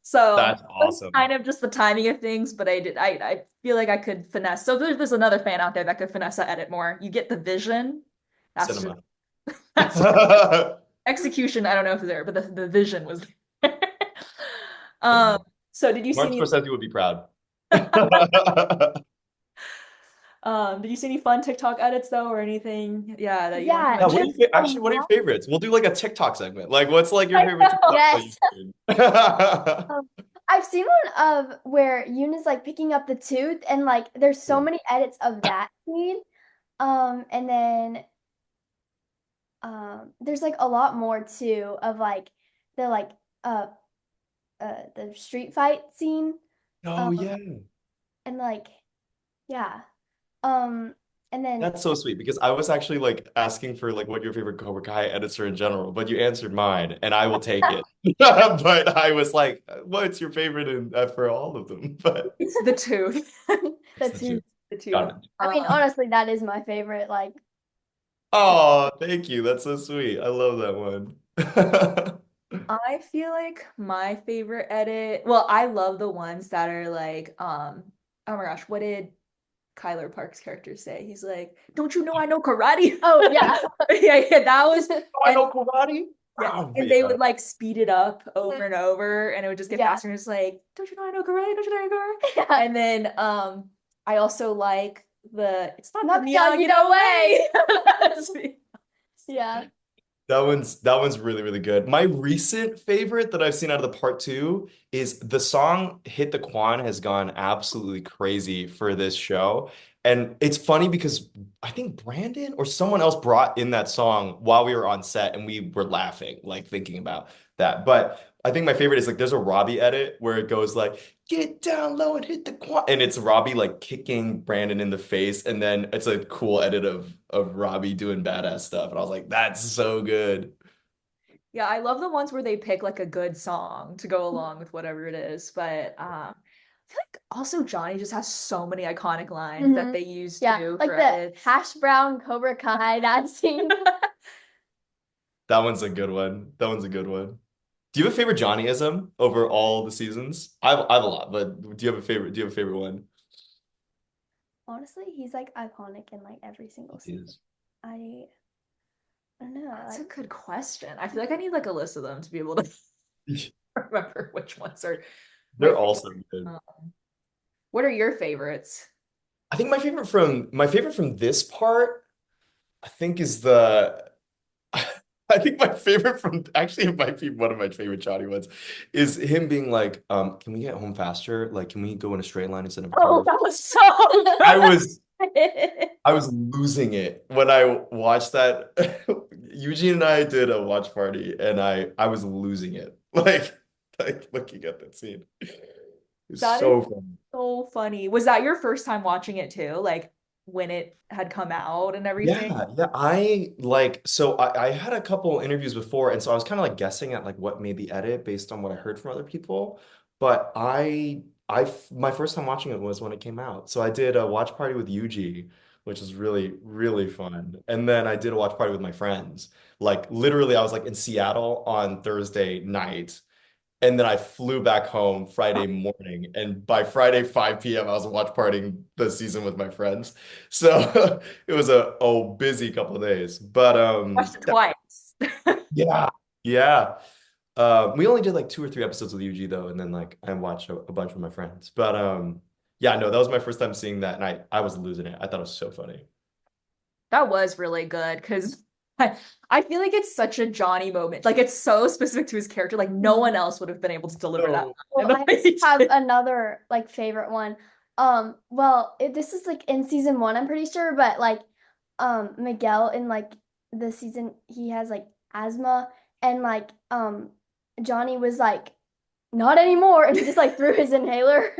So That's it's awesome. kind of just the timing of things, but I feel like I could finesse. So there's another fan out there that could finesse that edit more. You get the vision. That's just Cinema. that's execution. I don't know if it's there, but the vision was there. Um, Cinema. so did you see Martin any Scorsese would be proud. did you see any fun TikTok edits though or anything? Yeah, that you want to Yeah, Yeah, what are there's mention? you a actually what are your lot. favorites? We'll do like a TikTok segment. Like, what's like your I favorite know. TikTok that Yes. you've seen? Um, I've seen one of where Yoon is like picking up the tooth, and like there's so many edits of that scene. And then there's like a lot more too of like the like uh the street fight scene. Oh Um, yeah. and like yeah. Um, and then That's so sweet because I was actually like asking for like what your favorite Cobra Kai edits are in general, but you answered mine and I will take it. But I was like, what's your favorite for all of them? But It's the tooth. it's the the two. tooth. The tooth. Got it. I mean, honestly, that is my favorite. Like, Oh, thank you. That's so sweet. I love that one. I feel like my favorite edit, well, I love the ones that are like, oh my gosh, what did Kyler Park's character say? He's like, "Don't you know I know karate?" oh yeah. Yeah, that was, Oh, I and know karate. yeah, Oh, and they yeah. would like speed it up over and over, and it would just get Yeah. faster. And it's like, "Don't you know I know karate? Don't you know I know karate?" Yeah. And then, I also like it's not the Not Miyagi, Miyagi no no way. way. Yeah. That one's really, really good. My recent favorite that I've seen out of the part two is the song Hit the Quan has gone absolutely crazy for this show. And it's funny because I think Brandon or someone else brought in that song while we were on set and we were laughing, like thinking about that. But I think my favorite is like there's a Robbie edit where it goes like, get down low and hit the quan. And it's Robbie like kicking Brandon in the face. And then it's a cool edit of Robbie doing badass stuff. And I was like, that's so good. Yeah, I love the ones where they pick like a good song to go along with whatever it is. But I feel like also Johnny just has so many iconic lines that Hmm. they use Yeah. too Like for the edits. hash brown Cobra Kai, that scene. That one's a good one. That one's a good one. Do you have a favorite Johnnyism over all the seasons? I have a lot, but do you have a favorite? Do you have a favorite one? Honestly, he's like iconic in like every single He season. is. I I don't know. That's a Like, good question. I feel like I need like a list of them to be able to remember which ones are my They're favorite. also good. What are your favorites? I think my favorite from this part, I think is the I think my favorite from actually it might be one of my favorite Johnny ones is him being like, can we get home faster? Like, can we go in a straight line instead of a Oh, curve? that was so I was good. I was losing it when I watched that. Eugene and I did a watch party and I was losing it. Like looking at that scene. It's That is so funny. so funny. Was that your first time watching it too? Like when it had come out and everything? Yeah, yeah. I had a couple interviews before, and so I was kind of like guessing at like what made the edit based on what I heard from other people. But my first time watching it was when it came out. So I did a watch party with Yuji, which was really, really fun. And then I did a watch party with my friends. Like literally, I was like in Seattle on Thursday night. And then I flew back home Friday morning. And by Friday, 5 p.m., I was watch partying the season with my friends. So it was a busy couple of days. But Watched it twice. yeah, yeah. We only did like two or three episodes with UG though, and then like I watched a bunch with my friends. But yeah, no, that was my first time seeing that, and I was losing it. I thought it was so funny. That was really good because I feel like it's such a Johnny moment. Like it's so specific to his character. Like no one else would have been able to deliver that So in well, the I way he have did. another like favorite one. This is like in season one, I'm pretty sure, but like, Miguel in like the season, he has like asthma, and like, Johnny was like, not anymore, and he just like threw his inhaler.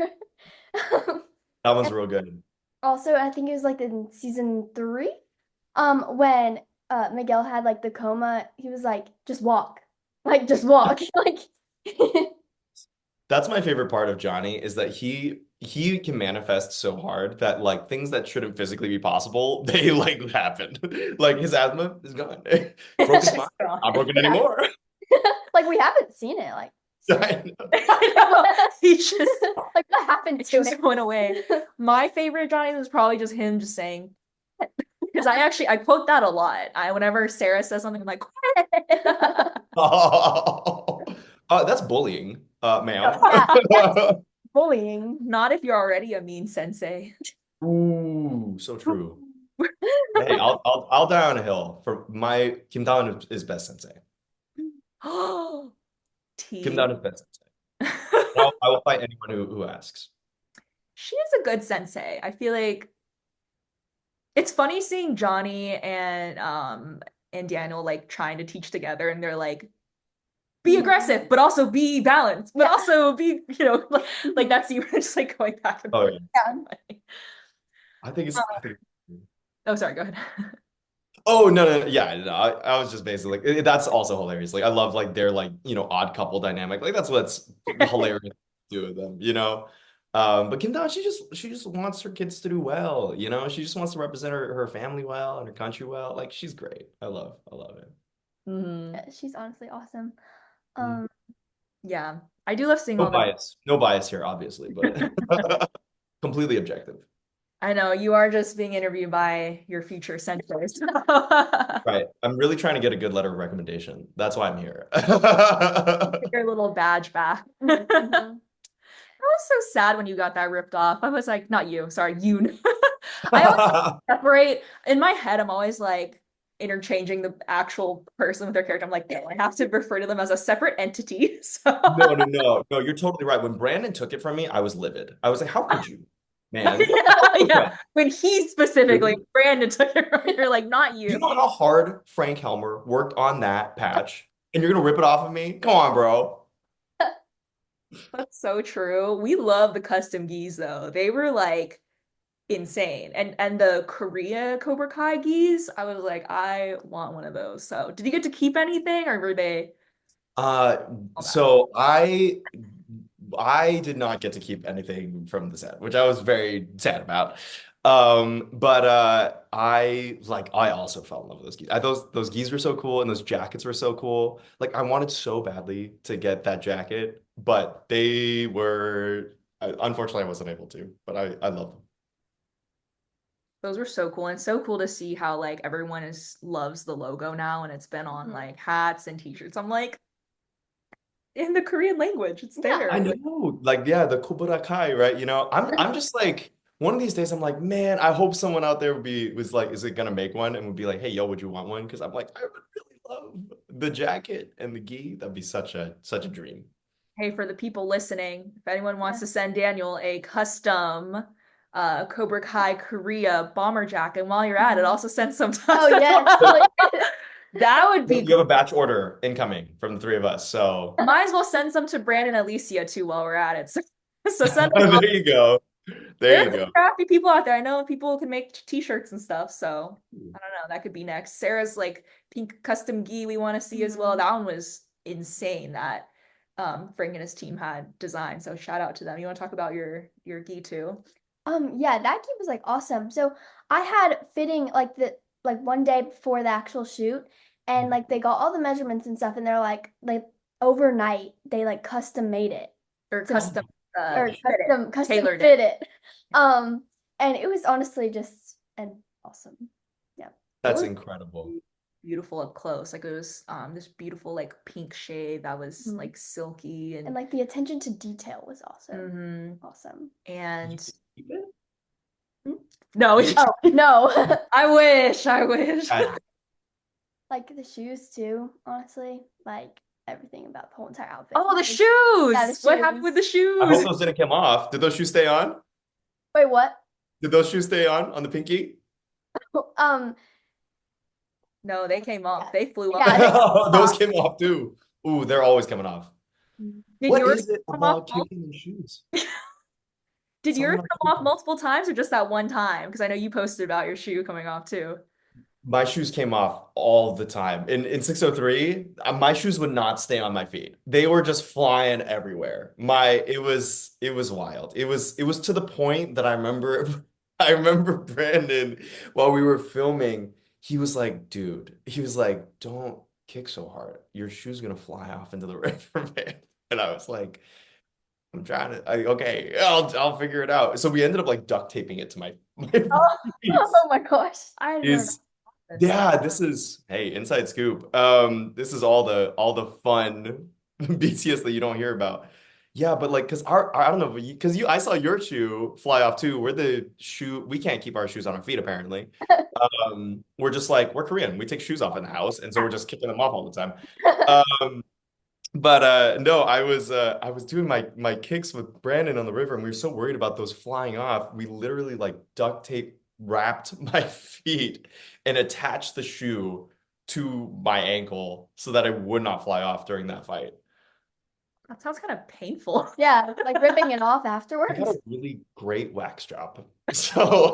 that one's And real good. also, I think it was like in season three, when Miguel had like the coma, he was like, just walk, like, That's my favorite part of Johnny is that he he can manifest so hard that like things that shouldn't physically be possible, they like happen. Like his asthma is gone. Broken It's spine, gone. not broken Yeah. anymore. Like we haven't seen it. Like I know. I know. He just like what happened it to just it? went away. My favorite Johnny was probably just him just saying because I quote that a lot. Whenever Sarah says something, I'm like, Oh, that's bullying, ma'am. Yeah, that's bullying. not if you're already a mean sensei. Ooh, so true. Hey, I'll die on a hill for my Kim Da-Eun is best sensei. Kim T. Da-Eun is best sensei. I will fight anyone who asks. She is a good sensei. I feel like it's funny seeing Johnny and Daniel like trying to teach together and they're like be aggressive but also be balanced but Yeah. also be like that scene just like going back and Oh forth. yeah, Yeah. I think. Oh, sorry, go ahead. Oh no, yeah, no, I was just basically like that's also hilarious. Like I love like their like odd couple dynamic. Like that's what's hilarious to do with them, you know. But Kim Da, she just wants her kids to do well, you know. She just wants to represent her family well and her country well. Like she's great. I love it. Mhm. Yeah, she's honestly awesome. Mm. Um, Yeah, I do love seeing No all the bias, no bias here, obviously, but completely objective. I know you are just being interviewed by your future senseis. Right. I'm really trying to get a good letter of recommendation. That's why I'm here. Your little badge back. mhm. I was so sad when you got that ripped off. I was like, not you, sorry, Yoon. I always separate in my head, I'm always like interchanging the actual person with their character. I'm like, no, I have to refer to them as a separate entity. So No, no, no, no, you're totally right. When Brandon took it from me, I was livid. I was like, how could you, man? yeah, Okay. yeah. When he specifically, Brandon took it from me, you're like, not Do you you. know how hard Frank Helmer worked on that patch? And you're gonna rip it off of me? Come on, bro. That's so true. We love the custom gis though. They were like insane. And the Korea Cobra Kai gis, I was like, I want one of those. So did you get to keep anything or were they Uh, all that? so I did not get to keep anything from the set, which I was very sad about. But I also fell in love with those geese. Those geese were so cool and those jackets were so cool. Like I wanted so badly to get that jacket, but they were unfortunately I wasn't able to. But I love them. Those were so cool and so cool to see how like everyone is loves the logo now and it's been on Mhm. like hats and t-shirts. I'm like in the Korean language, it's Yeah. there. I Like, know, like yeah, the Cobra Kai, right? You know, I'm just like one of these days I'm like, man, I hope someone out there was like, is it gonna make one? And would be like, hey, yo, would you want one? Because I'm like, I would really love the jacket and the gi. That'd be such a dream. hey, for the people listening, if anyone wants to send Daniel a custom Cobra Kai Korea bomber jacket, while you're at it, also send some to us Oh as yes. well. Like, That would be You have cool. a batch order incoming from the three of us, so Might as well send some to Brandon and Alicia too while we're at it. So send them all. there you go. There There's you some go. crafty people out there. I know people can make t-shirts and stuff, so I don't know. That could be next. Sarah's like pink custom gi we want to see as well. mhm. That one was insane that Frank and his team had designed. So shout out to them. You want to talk about your gi too? Yeah, that key was like awesome. So I had fitting like the like one day before the actual shoot, and like they got all the measurements and stuff, and they're like overnight they like custom made it Or to custom or fit it, custom tailored it. fit it. Um, and it was honestly just an awesome. Yeah. It That's was incredible. beautiful up close. Like it was this beautiful like pink shade that was Mhm. like silky And and like the attention to detail was also mhm. awesome. You And keep it? no, Oh, no. I wish. Uh, Like the shoes too, honestly. Like everything about the whole entire outfit. Oh, the Yeah, the shoes! What happened with the shoes. I hope shoes? those didn't come off. Did those shoes stay on? Wait, what? Did those shoes stay on the pinky? Um, No, they came off. yeah. They flew Yeah, off. Those came off too. Ooh, they're always coming off. Did What yours is it come off about kicking the shoes? did yours Something about come off kicking. multiple times or just that one time? Because I know you posted about your shoe coming off too. My shoes came off all the time. In 603, my shoes would not stay on my feet. They were just flying everywhere. It was wild. It was to the point that I remember I remember Brandon while we were filming, he was like, dude, he was like, don't kick so hard. Your shoe's gonna fly off into the river, man. And I was like, I'm trying to okay, I'll figure it out. So we ended up like duct taping it to my Oh, feet. oh my gosh. I didn't know Is this. yeah, this is hey, inside scoop. This is all the fun BTS that you don't hear about. Yeah, but like, cause I don't know, because I saw your shoe fly off too. We can't keep our shoes on our feet apparently. We're just like we're Korean. We take shoes off in the house, and so we're just kicking them off all the time. Um, but no, I was doing my kicks with Brandon on the river, and we were so worried about those flying off. We literally like duct tape wrapped my feet and attached the shoe to my ankle so that it would not fly off during that fight. That sounds kind of painful. Yeah, like ripping it off I got afterwards. a really great wax job. So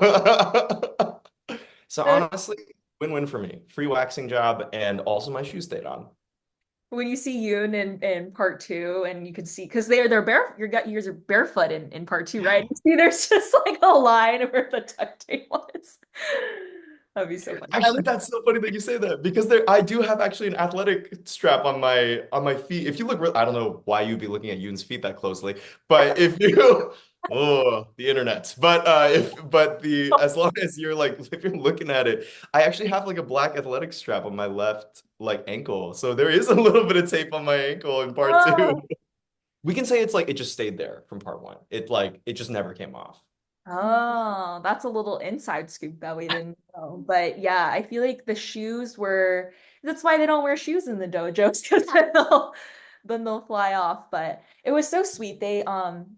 so honestly, win-win for me. Free waxing job and also my shoe stayed on. When you see Yoon in part two, and you can see because they're bare, yours are barefoot in part two, right? You see, there's just like a line where the duct tape was. That'd be so funny. Actually, that's so funny that you say that because I do have actually an athletic strap on my feet. If you look real, I don't know why you'd be looking at Yoon's feet that closely, but if you oh, the internet. But if but the as long as you're like if you're looking at it, I actually have like a black athletic strap on my left like ankle. So there is a little bit of tape on my ankle in part two. Oh. We can say it's like it just stayed there from part one. It just never came off. Oh, that's a little inside scoop that we didn't know. But yeah, I feel like the shoes were that's why they don't wear shoes in the dojos because then they'll fly off. But it was so sweet. They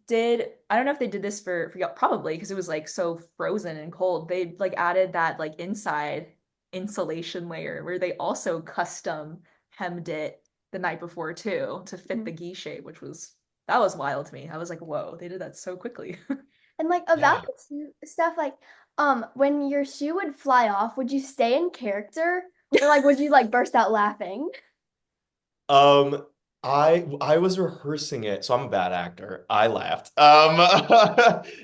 did I don't know if they did this for y'all, probably because it was like so frozen and cold. They like added that like inside insulation layer where they also custom hemmed it the night before too to fit the gi shape, which was that was wild to me. I was like, whoa, they did that so quickly. And like about Yeah. stuff like when your shoe would fly off, would you stay in character or like would you like burst out laughing? Um, I was rehearsing it, so I'm a bad actor. I laughed.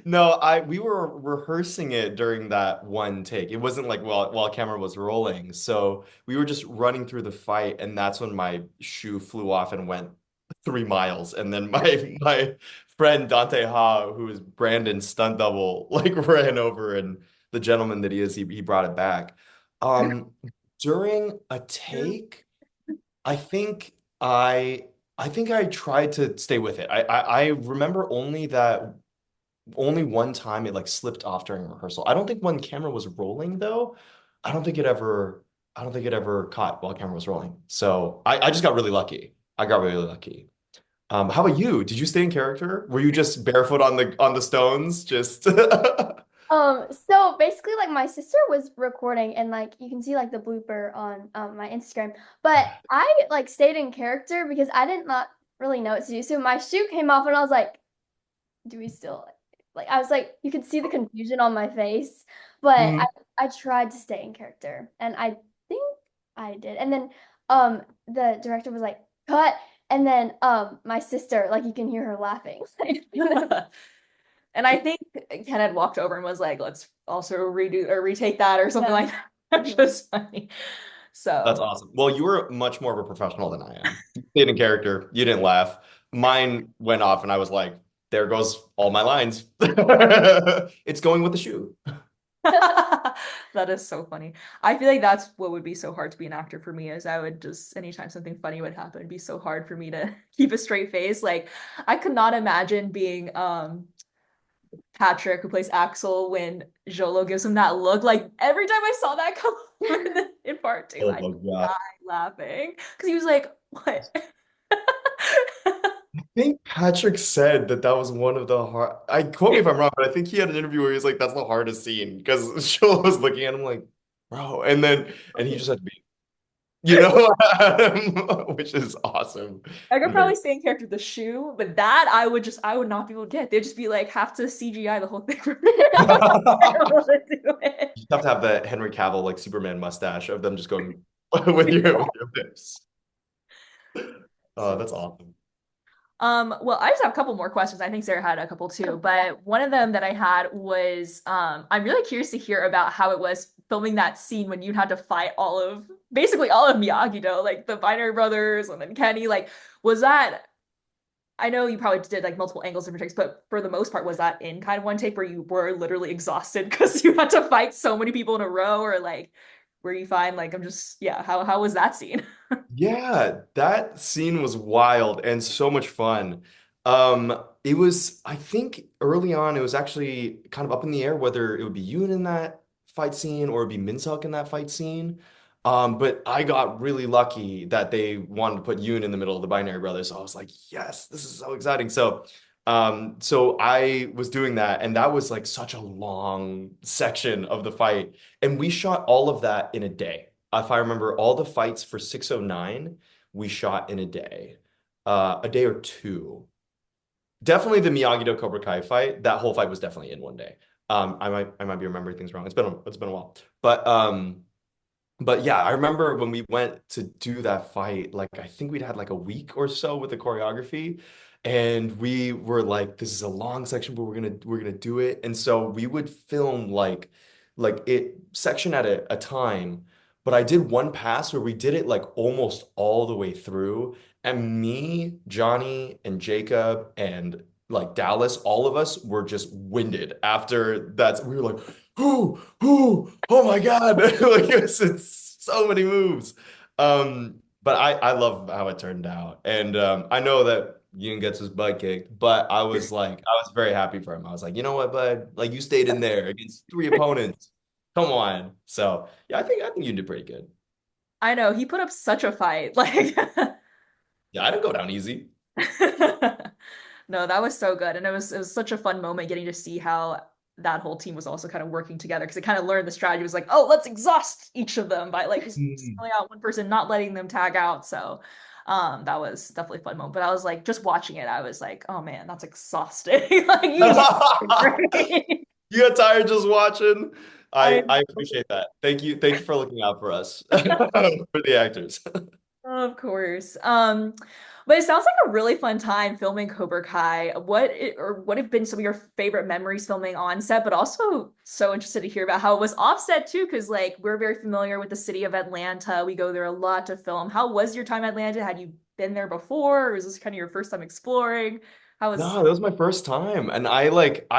No, I we were rehearsing it during that one take. It wasn't like while camera was rolling. So we were just running through the fight, and that's when my shoe flew off and went 3 miles. And then my friend Dante Ha, who is Brandon's stunt double, like ran over, and the gentleman that he is, he brought it back. Um, during a take. I think I think I tried to stay with it. I remember only one time it like slipped off during rehearsal. I don't think when camera was rolling though. I don't think it ever I don't think it ever caught while camera was rolling. So I just got really lucky. I got really lucky. How about you? Did you stay in character? Were you just barefoot on the stones? Just So basically like my sister was recording and like you can see like the blooper on my Instagram. But I like stayed in character because I did not really know what to do. So my shoe came off and I was like, do we still like I was like you could see the confusion on my face, but I Mhm. I tried to stay in character and I think I did. And then the director was like, cut. And then my sister, like you can hear her laughing. And I think Ken had walked over and was like, let's also redo or retake that or something Yeah. like that. Which was funny. That's So awesome. Well, you were much more of a professional than I am. You stayed in character. You didn't laugh. Mine went off, and I was like, "There goes all my lines." It's going with the shoe. that is so funny. I feel like that's what would be so hard to be an actor for me is I would just anytime something funny would happen, it'd be so hard for me to keep a straight face. Like I could not imagine being Patrick who plays Axel when Jolo gives him that look. Like every time I saw that come in part two, Oh I my God. died laughing because he was like, "What?" I think Patrick said that was one of the hard. I quote me if I'm wrong, but I think he had an interview where he was like, "That's the hardest scene," because Shola was looking at him like, "Bro," and he just had to be. you know, which is awesome. I could Very. probably stay in character with the shoe, but I would not be able to get. They'd just be like have to CGI the whole thing for me. I wouldn't be able to do it. You have to have the Henry Cavill like Superman mustache of them just going with your lips. Oh, So that's awesome. well, I just have a couple more questions. I think Sarah had a couple too, but one of them that I had was I'm really curious to hear about how it was filming that scene when you had to fight basically all of Miyagi-Do, like the Binary Brothers and then Kenny. Like, was that I know you probably did like multiple angles, different takes, but for the most part, was that in kind of one take where you were literally exhausted because you had to fight so many people in a row, or like where you find like I'm just yeah, how was that scene? Yeah, that scene was wild and so much fun. It was, I think early on, it was actually kind of up in the air whether it would be Yoon in that fight scene or it'd be Minseok in that fight scene. But I got really lucky that they wanted to put Yoon in the middle of the Binary Brothers. So I was like, yes, this is so exciting. So I was doing that, and that was like such a long section of the fight. And we shot all of that in a day. If I remember all the fights for 609, we shot in a day or two. Definitely the Miyagi-Do Cobra Kai fight. That whole fight was definitely in one day. I might be remembering things wrong. It's been a while. But yeah, I remember when we went to do that fight, like I think we'd had like a week or so with the choreography, and we were like, this is a long section, but we're gonna do it. And so we would film like it section at a time. But I did one pass where we did it like almost all the way through. And me, Johnny, and Jacob, and like Dallas, all of us were just winded after that. We were like, oh my God. Like it's so many moves. But I love how it turned out. And I know that Yoon gets his butt kicked, but I was very happy for him. I was like, you know what, bud? Like you stayed in there against three opponents. Come on. So yeah, I think you did pretty good. I know he put up such a fight. Like Yeah, I didn't go down easy. no, that was so good. And it was such a fun moment getting to see how that whole team was also kind of working together because it kind of learned the strategy it was like, oh, let's exhaust each of them by like just Mhm. singling out one person, not letting them tag out. So that was definitely a fun moment. But I was like, just watching it, I was like, oh man, that's exhausting. Like you must be great. You got tired just watching. I I appreciate that. Thank you for looking out for us, for the actors. Of course. But it sounds like a really fun time filming Cobra Kai. What have been some of your favorite memories filming on set, but also so interested to hear about how it was offset too, because like we're very familiar with the city of Atlanta. We go there a lot to film. How was your time in Atlanta? Had you been there before, or was this kind of your first time exploring? How was No, that was my first time, and I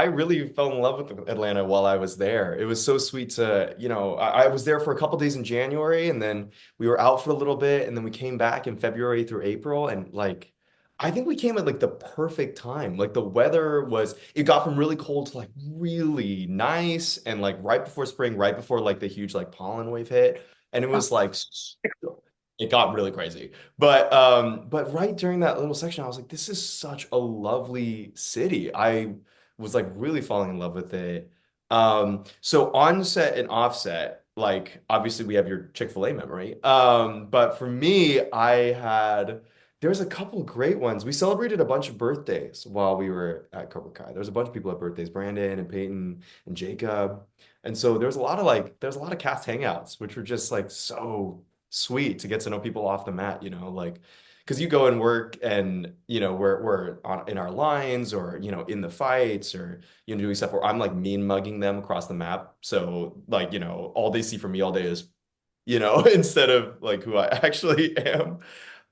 really fell in love with Atlanta while I was there. It was so sweet to, I was there for a couple days in January, and then we were out for a little bit, and then we came back in February through April, and like I think we came at like the perfect time. Like the weather was, it got from really cold to like really nice, and like right before spring, right before like the huge like pollen wave hit, and it was like it got really crazy. But right during that little section, I was like, this is such a lovely city. I was like really falling in love with it. So on set and offset, like obviously we have your Chick-fil-A memory. But for me, there was a couple of great ones. We celebrated a bunch of birthdays while we were at Cobra Kai. There was a bunch of people at birthdays, Brandon and Peyton and Jacob. And so there's a lot of cast hangouts, which were just like so sweet to get to know people off the mat, like because you go and work and we're in our lines or in the fights or doing stuff where I'm like mean mugging them across the map. So like, all they see from me all day is, instead of like who I actually am.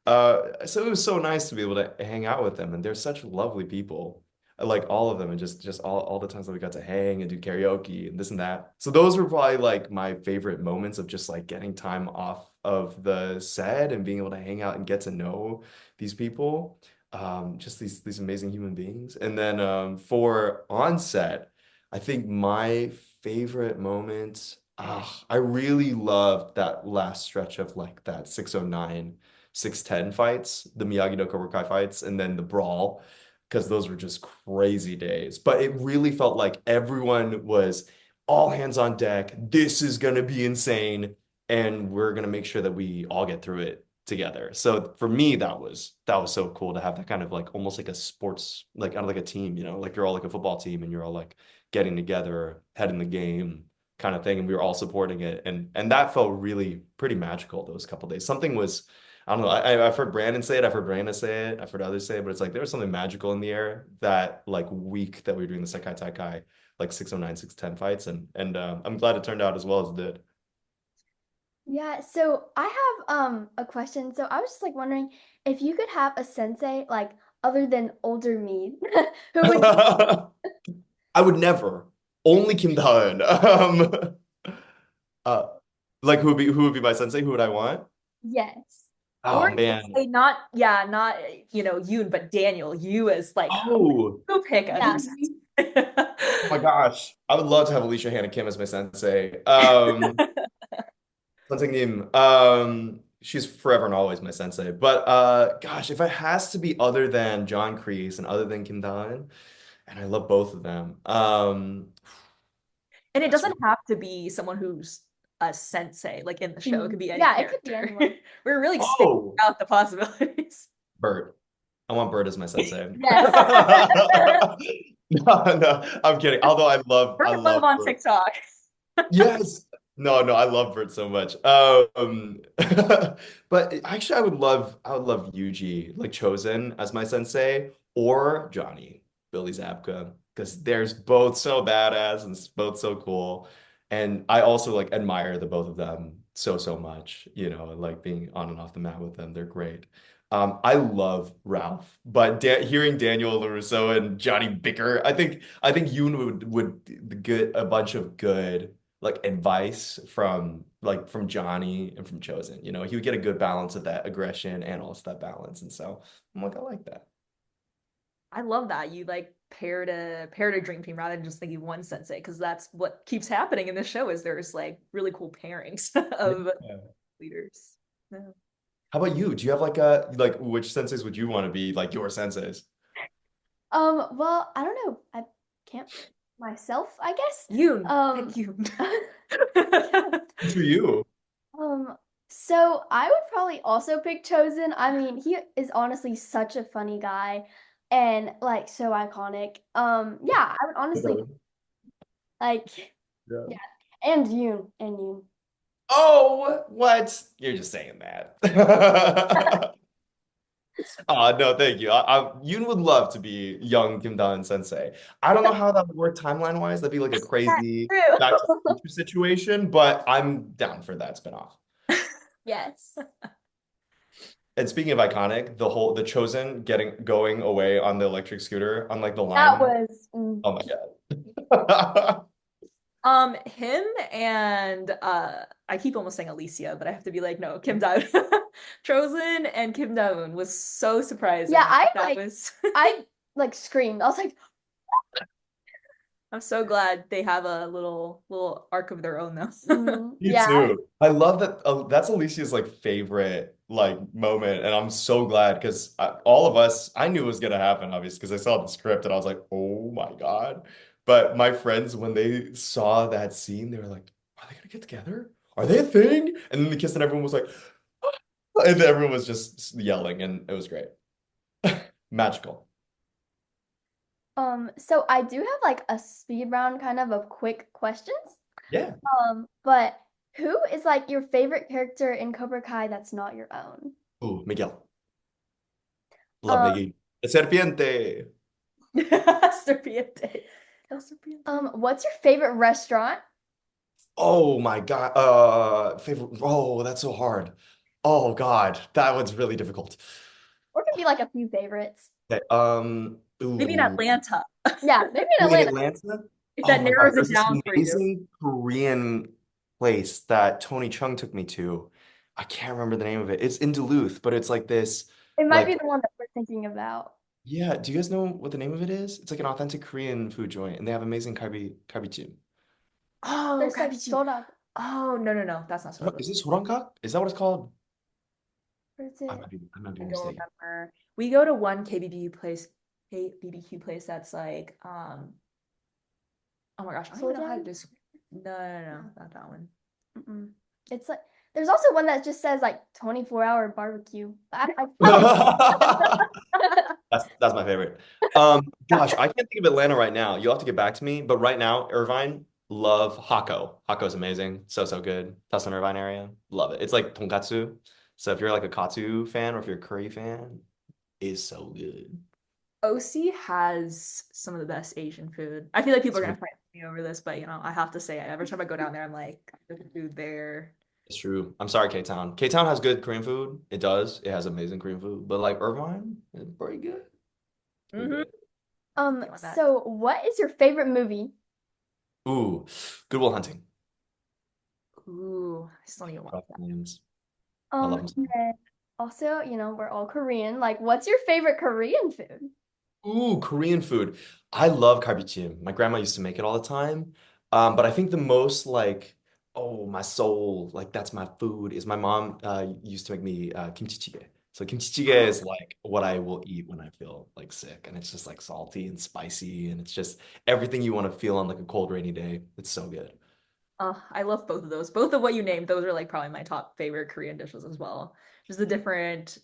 So it was so nice to be able to hang out with them, and they're such lovely people. I like all of them, and just all the times that we got to hang and do karaoke and this and that. So those were probably like my favorite moments of just like getting time off of the set and being able to hang out and get to know these people, just these amazing human beings. And then for on set, I think my favorite moment, I really loved that last stretch of like that 609 610 fights, the Miyagi-Do Cobra Kai fights, and then the brawl, because those were just crazy days. But it really felt like everyone was all hands on deck. This is gonna be insane. and we're gonna make sure that we all get through it together. So for me, that was so cool to have that kind of like almost like a sports, like out of like a team, like you're all like a football team and you're all like getting together, head in the game kind of thing, and we were all supporting it, and that felt really pretty magical those couple days. Something was, I don't know, I've heard Brandon say it, I've heard Brandon say it, I've heard others say it, but it's like there was something magical in the air that like week that we were doing the Sekai Tekai, like 609, 610 fights, and I'm glad it turned out as well as it did. Yeah, so I have a question. So I was just like wondering if you could have a sensei like other than older me, who would you? I would never. Only Kim Da-Eun. Uh, like who would be my sensei? Who would I want? Yes. Or Oh you could man. say not, yeah, not, Yoon, but Daniel. You as like, Oh, go pick a Yeah. oh my gosh. I would love to have Alicia Hannah Kim as my sensei. Sensei Nim. She's forever and always my sensei. But gosh, if it has to be other than John Kreese and other than Kim Da-Eun, and I love both of them. And it That's doesn't have to be someone who's a sensei, like in the show. It could be any Yeah, it could be character. anyone. We're really expanding oh, out the possibilities. Bert. I want Bert as my sensei. Yes. No, no, I'm kidding. Although We're I gonna love him love on Bert. TikTok. Yes. No, no, I love Bert so much. But actually I would love Yuji, like Chosen as my sensei, or Johnny, Billy Zabka, because there's both so badass and both so cool. And I also like admire the both of them so, so much, and like being on and off the mat with them. They're great. I love Ralph, but hearing Daniel LaRusso and Johnny bicker, I think Yoon would get a bunch of good like advice from Johnny and from Chosen. He would get a good balance of that aggression and also that balance. And so I'm like, I like that. I love that you like paired a dream team rather than just thinking one sensei, because that's what keeps happening in this show is there's like really cool pairings of Yeah. leaders. Yeah. How about you? Do you have like which senseis would you want to be like your senseis? Well, I don't know. I can't myself, I guess. Yoon, pick Um, Yoon. Good for you. um, so I would probably also pick Chosen. I mean, he is honestly such a funny guy and like so iconic. Yeah, I would honestly like Yeah. yeah. And you. Oh, what? You're just saying that. No, thank you. Yoon would love to be young Kim Da sensei. I don't know how that would work timeline wise. That'd be like a That's crazy Back to the true. Future situation, but I'm down for that spinoff. Yes. And speaking of iconic, the Chosen going away on the electric scooter on like the That line. was Oh my God. Him and I keep almost saying Alicia, but I have to be like, no, Kim Da Chosen and Kim Da-Eun was so surprising. yeah, That was I like screamed. I was like, I'm so glad they have a little arc of their own though. Me yeah. too. I love that. That's Alicia's like favorite like moment, and I'm so glad because all of us, I knew it was gonna happen, obviously, because I saw the script and I was like, oh my God. But my friends, when they saw that scene, they were like, are they gonna get together? Are they a thing? And then the kiss, and everyone was like, and then everyone was just yelling, and it was great. Magical. So I do have like a speed round kind of quick questions. Yeah. But who is like your favorite character in Cobra Kai that's not your own? Ooh, Miguel. Love Um, Miguel. Serpiente. Serpiente. El Serpiente. what's your favorite restaurant? Oh my God. Favorite. Oh, that's so hard. Oh God, that one's really difficult. Or it could be like a few favorites. Okay, Maybe in ooh. Atlanta. Yeah, maybe in Ooh, in Atlanta. Atlanta? If Oh that my God, narrows there's it this down for you. amazing Korean place that Tony Chung took me to. I can't remember the name of it. It's in Duluth, but it's like this, It might be like, the one that we're thinking about. yeah. Do you guys know what the name of it is? It's like an authentic Korean food joint, and they have amazing kalbichim. Oh, There's like soda. Oh, no. That's not Soda. Is this sorankak? Is that what it's called? Or is I it? might be I don't mistaken. remember. We go to one BBQ place that's like, oh my gosh, I don't even know how to Soja? describe. No, not that one. Mm-mm. It's like There's also one that just says like 24-hour barbecue. I That's my favorite. Gosh, I can't think of Atlanta right now. You'll have to get back to me. But right now, Irvine, love Hako. Hako's amazing. So, so good. Tustin Irvine area. Love it. It's like tonkatsu. So if you're like a katsu fan or if you're a curry fan, it's so good. OC has some of the best Asian food. I feel like people are So gonna fight me over this, but I have to say it. Every time I go down there, I'm like, the food there. it's true. I'm sorry, K-Town. K-Town has good Korean food. It does. It has amazing Korean food. But like Irvine, it's pretty good. Pretty Mm-hmm. good. That. So what is your favorite movie? Ooh, Good Will Hunting. Ooh, I still need to watch Rough that. names. I love And them. then also, we're all Korean. Like, what's your favorite Korean food? Ooh, Korean food. I love galbichim. My grandma used to make it all the time. But I think the most like, oh, my soul, like that's my food, is my mom used to make me kimchi jjigae. So kimchi jjigae is like what I will eat when I feel like sick, and it's just like salty and spicy, and it's just everything you want to feel on like a cold, rainy day. It's so good. I love both of those. Both of what you named, those are like probably my top favorite Korean dishes as well. Just the different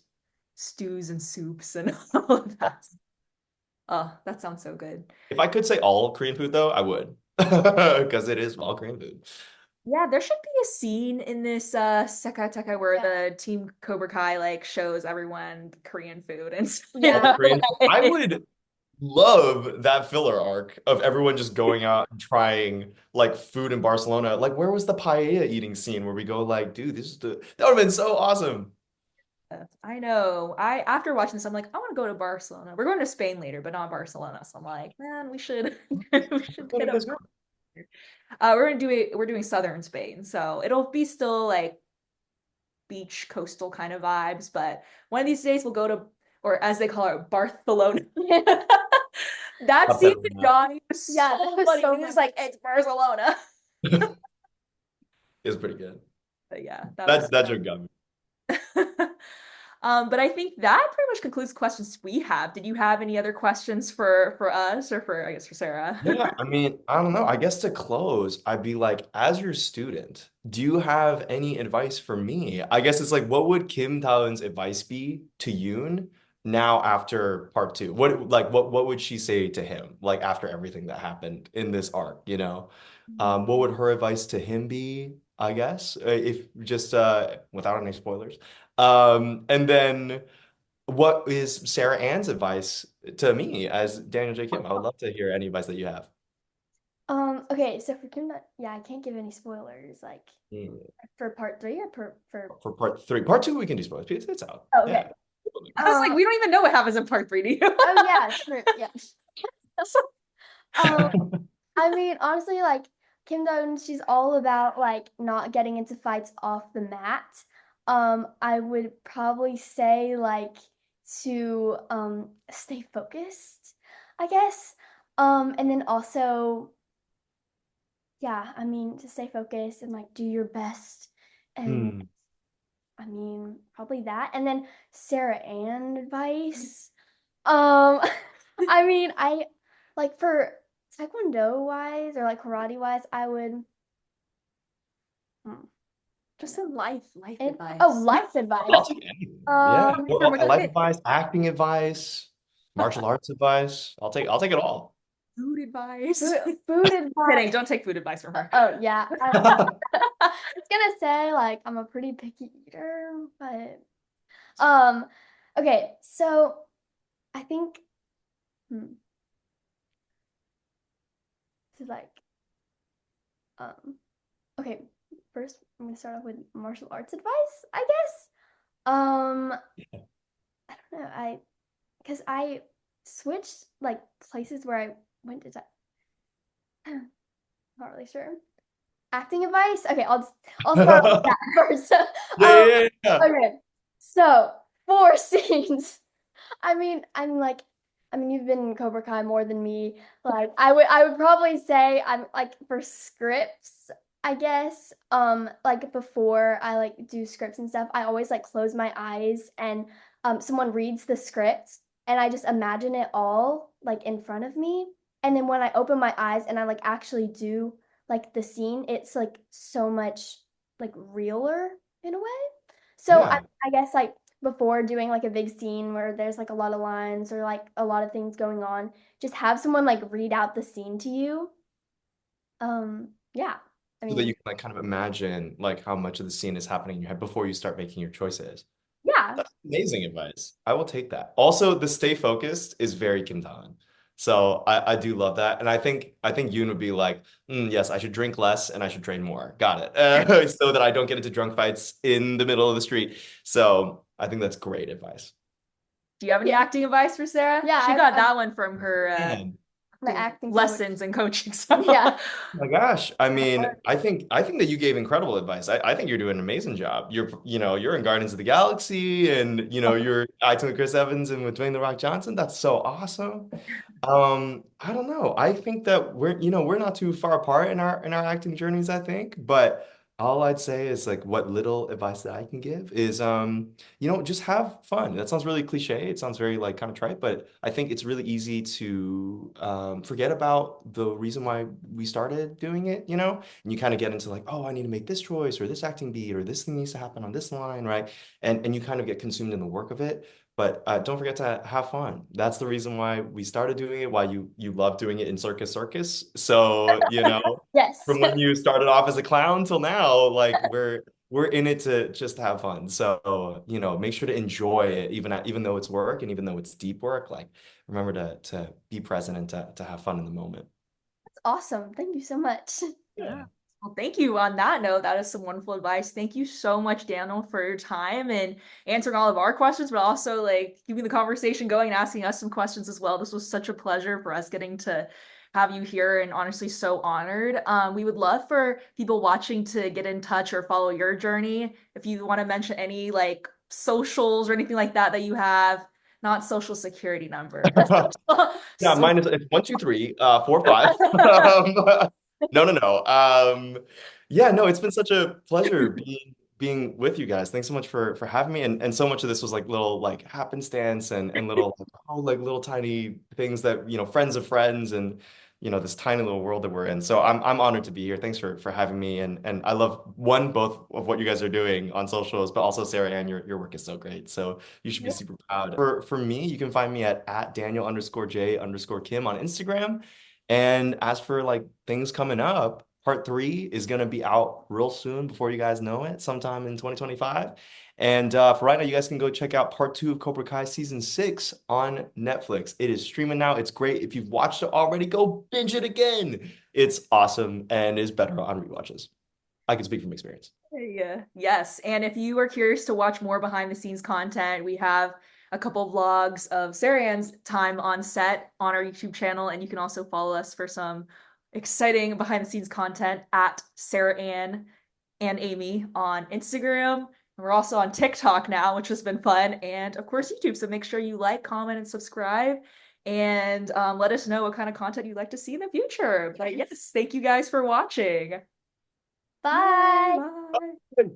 stews and soups and all of that. Oh, that sounds so good. If I could say all Korean food though, I would. Because it is all Korean food. Yeah, there should be a scene in this Sekai Tekai where Yeah. the team Cobra Kai like shows everyone Korean food and Yeah. Korean, I would love that filler arc of everyone just going out and trying like food in Barcelona. Like, where was the paella eating scene where we go like, dude, that would have been so awesome. I know. I after watching this, I'm like, I want to go to Barcelona. We're going to Spain later, but not Barcelona. So I'm like, man, we should we should Go to hit up. Lisbon. We're doing southern Spain, so it'll be still like beach coastal kind of vibes. But one of these days we'll go to, or as they call it, Barcelona. That scene with Barcelona Johnny was Yeah, so that was funny. so He was funny. like, it's Barcelona. is pretty good. But yeah, that was. That joke got me. But I think that pretty much concludes questions we have. Did you have any other questions for us or for I guess for Sarah? Yeah, I mean, I don't know. I guess to close, I'd be like, as your student, do you have any advice for me? I guess it's like, what would Kim Taeun's advice be to Yoon now after part two? What would she say to him like after everything that happened in this arc, you know? What would her advice to him be, I guess, if just without any spoilers? And then what is Sarah Ann's advice to me as Daniel J. Kim? I would love to hear any advice that you have. Okay, so for Kim, yeah, I can't give any spoilers, like Mm. for part three or for. For part three. Part two, we can do spoilers. It's out. Oh, Yeah. okay. I was like, we don't even know what happens in part three, do you? Oh yeah, true. Yeah. Um, I mean, honestly, like Kim Do-eun, she's all about like not getting into fights off the mat. I would probably say like to stay focused, I guess. And then also, yeah, I mean, to stay focused and like do your best. And Hmm. I mean, probably that. And then Sarah Ann advice. Um, I mean, I like for Taekwondo wise or like karate wise, I would. Hmm, Just in life and advice. oh, life advice. I'll take anything. Yeah. From a Life kid. advice, acting advice, martial arts advice. I'll take it all. Food advice. Food advice. Kidding, don't take food advice from her. Oh yeah, I was gonna say like I'm a pretty picky eater, but um, okay, so I think hmm, this is like um, okay. First, I'm gonna start off with martial arts advice, I guess. I don't know, because I switched like places where I went to. Not really sure. Acting advice. Okay, I'll start with that first. Yeah, Um, yeah, yeah. okay, so 4 scenes. I mean, you've been in Cobra Kai more than me. Like, I would probably say I'm like for scripts, I guess. Like before I like do scripts and stuff, I always like close my eyes and someone reads the script and I just imagine it all like in front of me. And then when I open my eyes and I like actually do like the scene, it's like so much like realer. in a way. So Yeah. I guess like before doing like a big scene where there's like a lot of lines or like a lot of things going on, just have someone like read out the scene to you. Yeah. I So that you mean, can like kind of imagine like how much of the scene is happening in your head before you start making your choices. yeah. That's amazing advice. I will take that. Also, the stay focused is very Kim Tae. So I do love that. And I think Yoon would be like, yes, I should drink less and I should train more. Got it. So that I don't get into drunk fights in the middle of the street. So I think that's great advice. Do you have any Yeah. acting advice for Sarah? Yeah, She got that one from her Man. my acting acting coach. lessons and coaching. So Yeah. My gosh. I mean, I think that you gave incredible advice. I think you're doing an amazing job. You're in Guardians of the Galaxy and you're acting with Chris Evans and with Dwayne The Rock Johnson. That's so awesome. I don't know. I think that we're not too far apart in our acting journeys, I think. But all I'd say is like what little advice that I can give is just have fun. That sounds really cliche. It sounds very like kind of trite, but I think it's really easy to forget about the reason why we started doing it. And you kind of get into like, oh, I need to make this choice or this acting beat or this thing needs to happen on this line, right? And you kind of get consumed in the work of it. But don't forget to have fun. That's the reason why we started doing it, why you love doing it in Circus. So, Yes. from when you started off as a clown till now, like we're in it to just have fun. So, make sure to enjoy it, even though it's work and even though it's deep work, like remember to be present and to have fun in the moment. That's awesome. Thank you so much. yeah. Well, thank you. On that note, that is some wonderful advice. Thank you so much, Daniel, for your time and answering all of our questions, but also like keeping the conversation going and asking us some questions as well. This was such a pleasure for us getting to have you here and honestly so honored. We would love for people watching to get in touch or follow your journey. If you want to mention any like socials or anything like that that you have, not social security number, but Yeah, social. mine is it's 1, 2, 3, 4, 5. No, no, no. Yeah, no, it's been such a pleasure being with you guys. Thanks so much for having me. And so much of this was like little like happenstance and little like little tiny things that friends of friends and this tiny little world that we're in. So I'm honored to be here. Thanks for having me. And I love both of what you guys are doing on socials, but also Sarah Ann, your work is so great. So you should be super proud. For me, you can find me at Daniel_J_Kim on Instagram. And as for like things coming up, part 3 is gonna be out real soon before you guys know it, sometime in 2025. And for right now, you guys can go check out part 2 of Cobra Kai season 6 on Netflix. It is streaming now. It's great. If you've watched it already, go binge it again. It's awesome and is better on rewatches. I can speak from experience. Yeah. Yes. And if you are curious to watch more behind the scenes content, we have a couple of vlogs of Sarah Ann's time on set on our YouTube channel. And you can also follow us for some exciting behind the scenes content at Sarah Ann and Amy on Instagram. And we're also on TikTok now, which has been fun. And of course, YouTube. So make sure you like, comment, and subscribe. And let us know what kind of content you'd like to see in the future. But yes, thank you guys for watching. Bye. Bye. Good.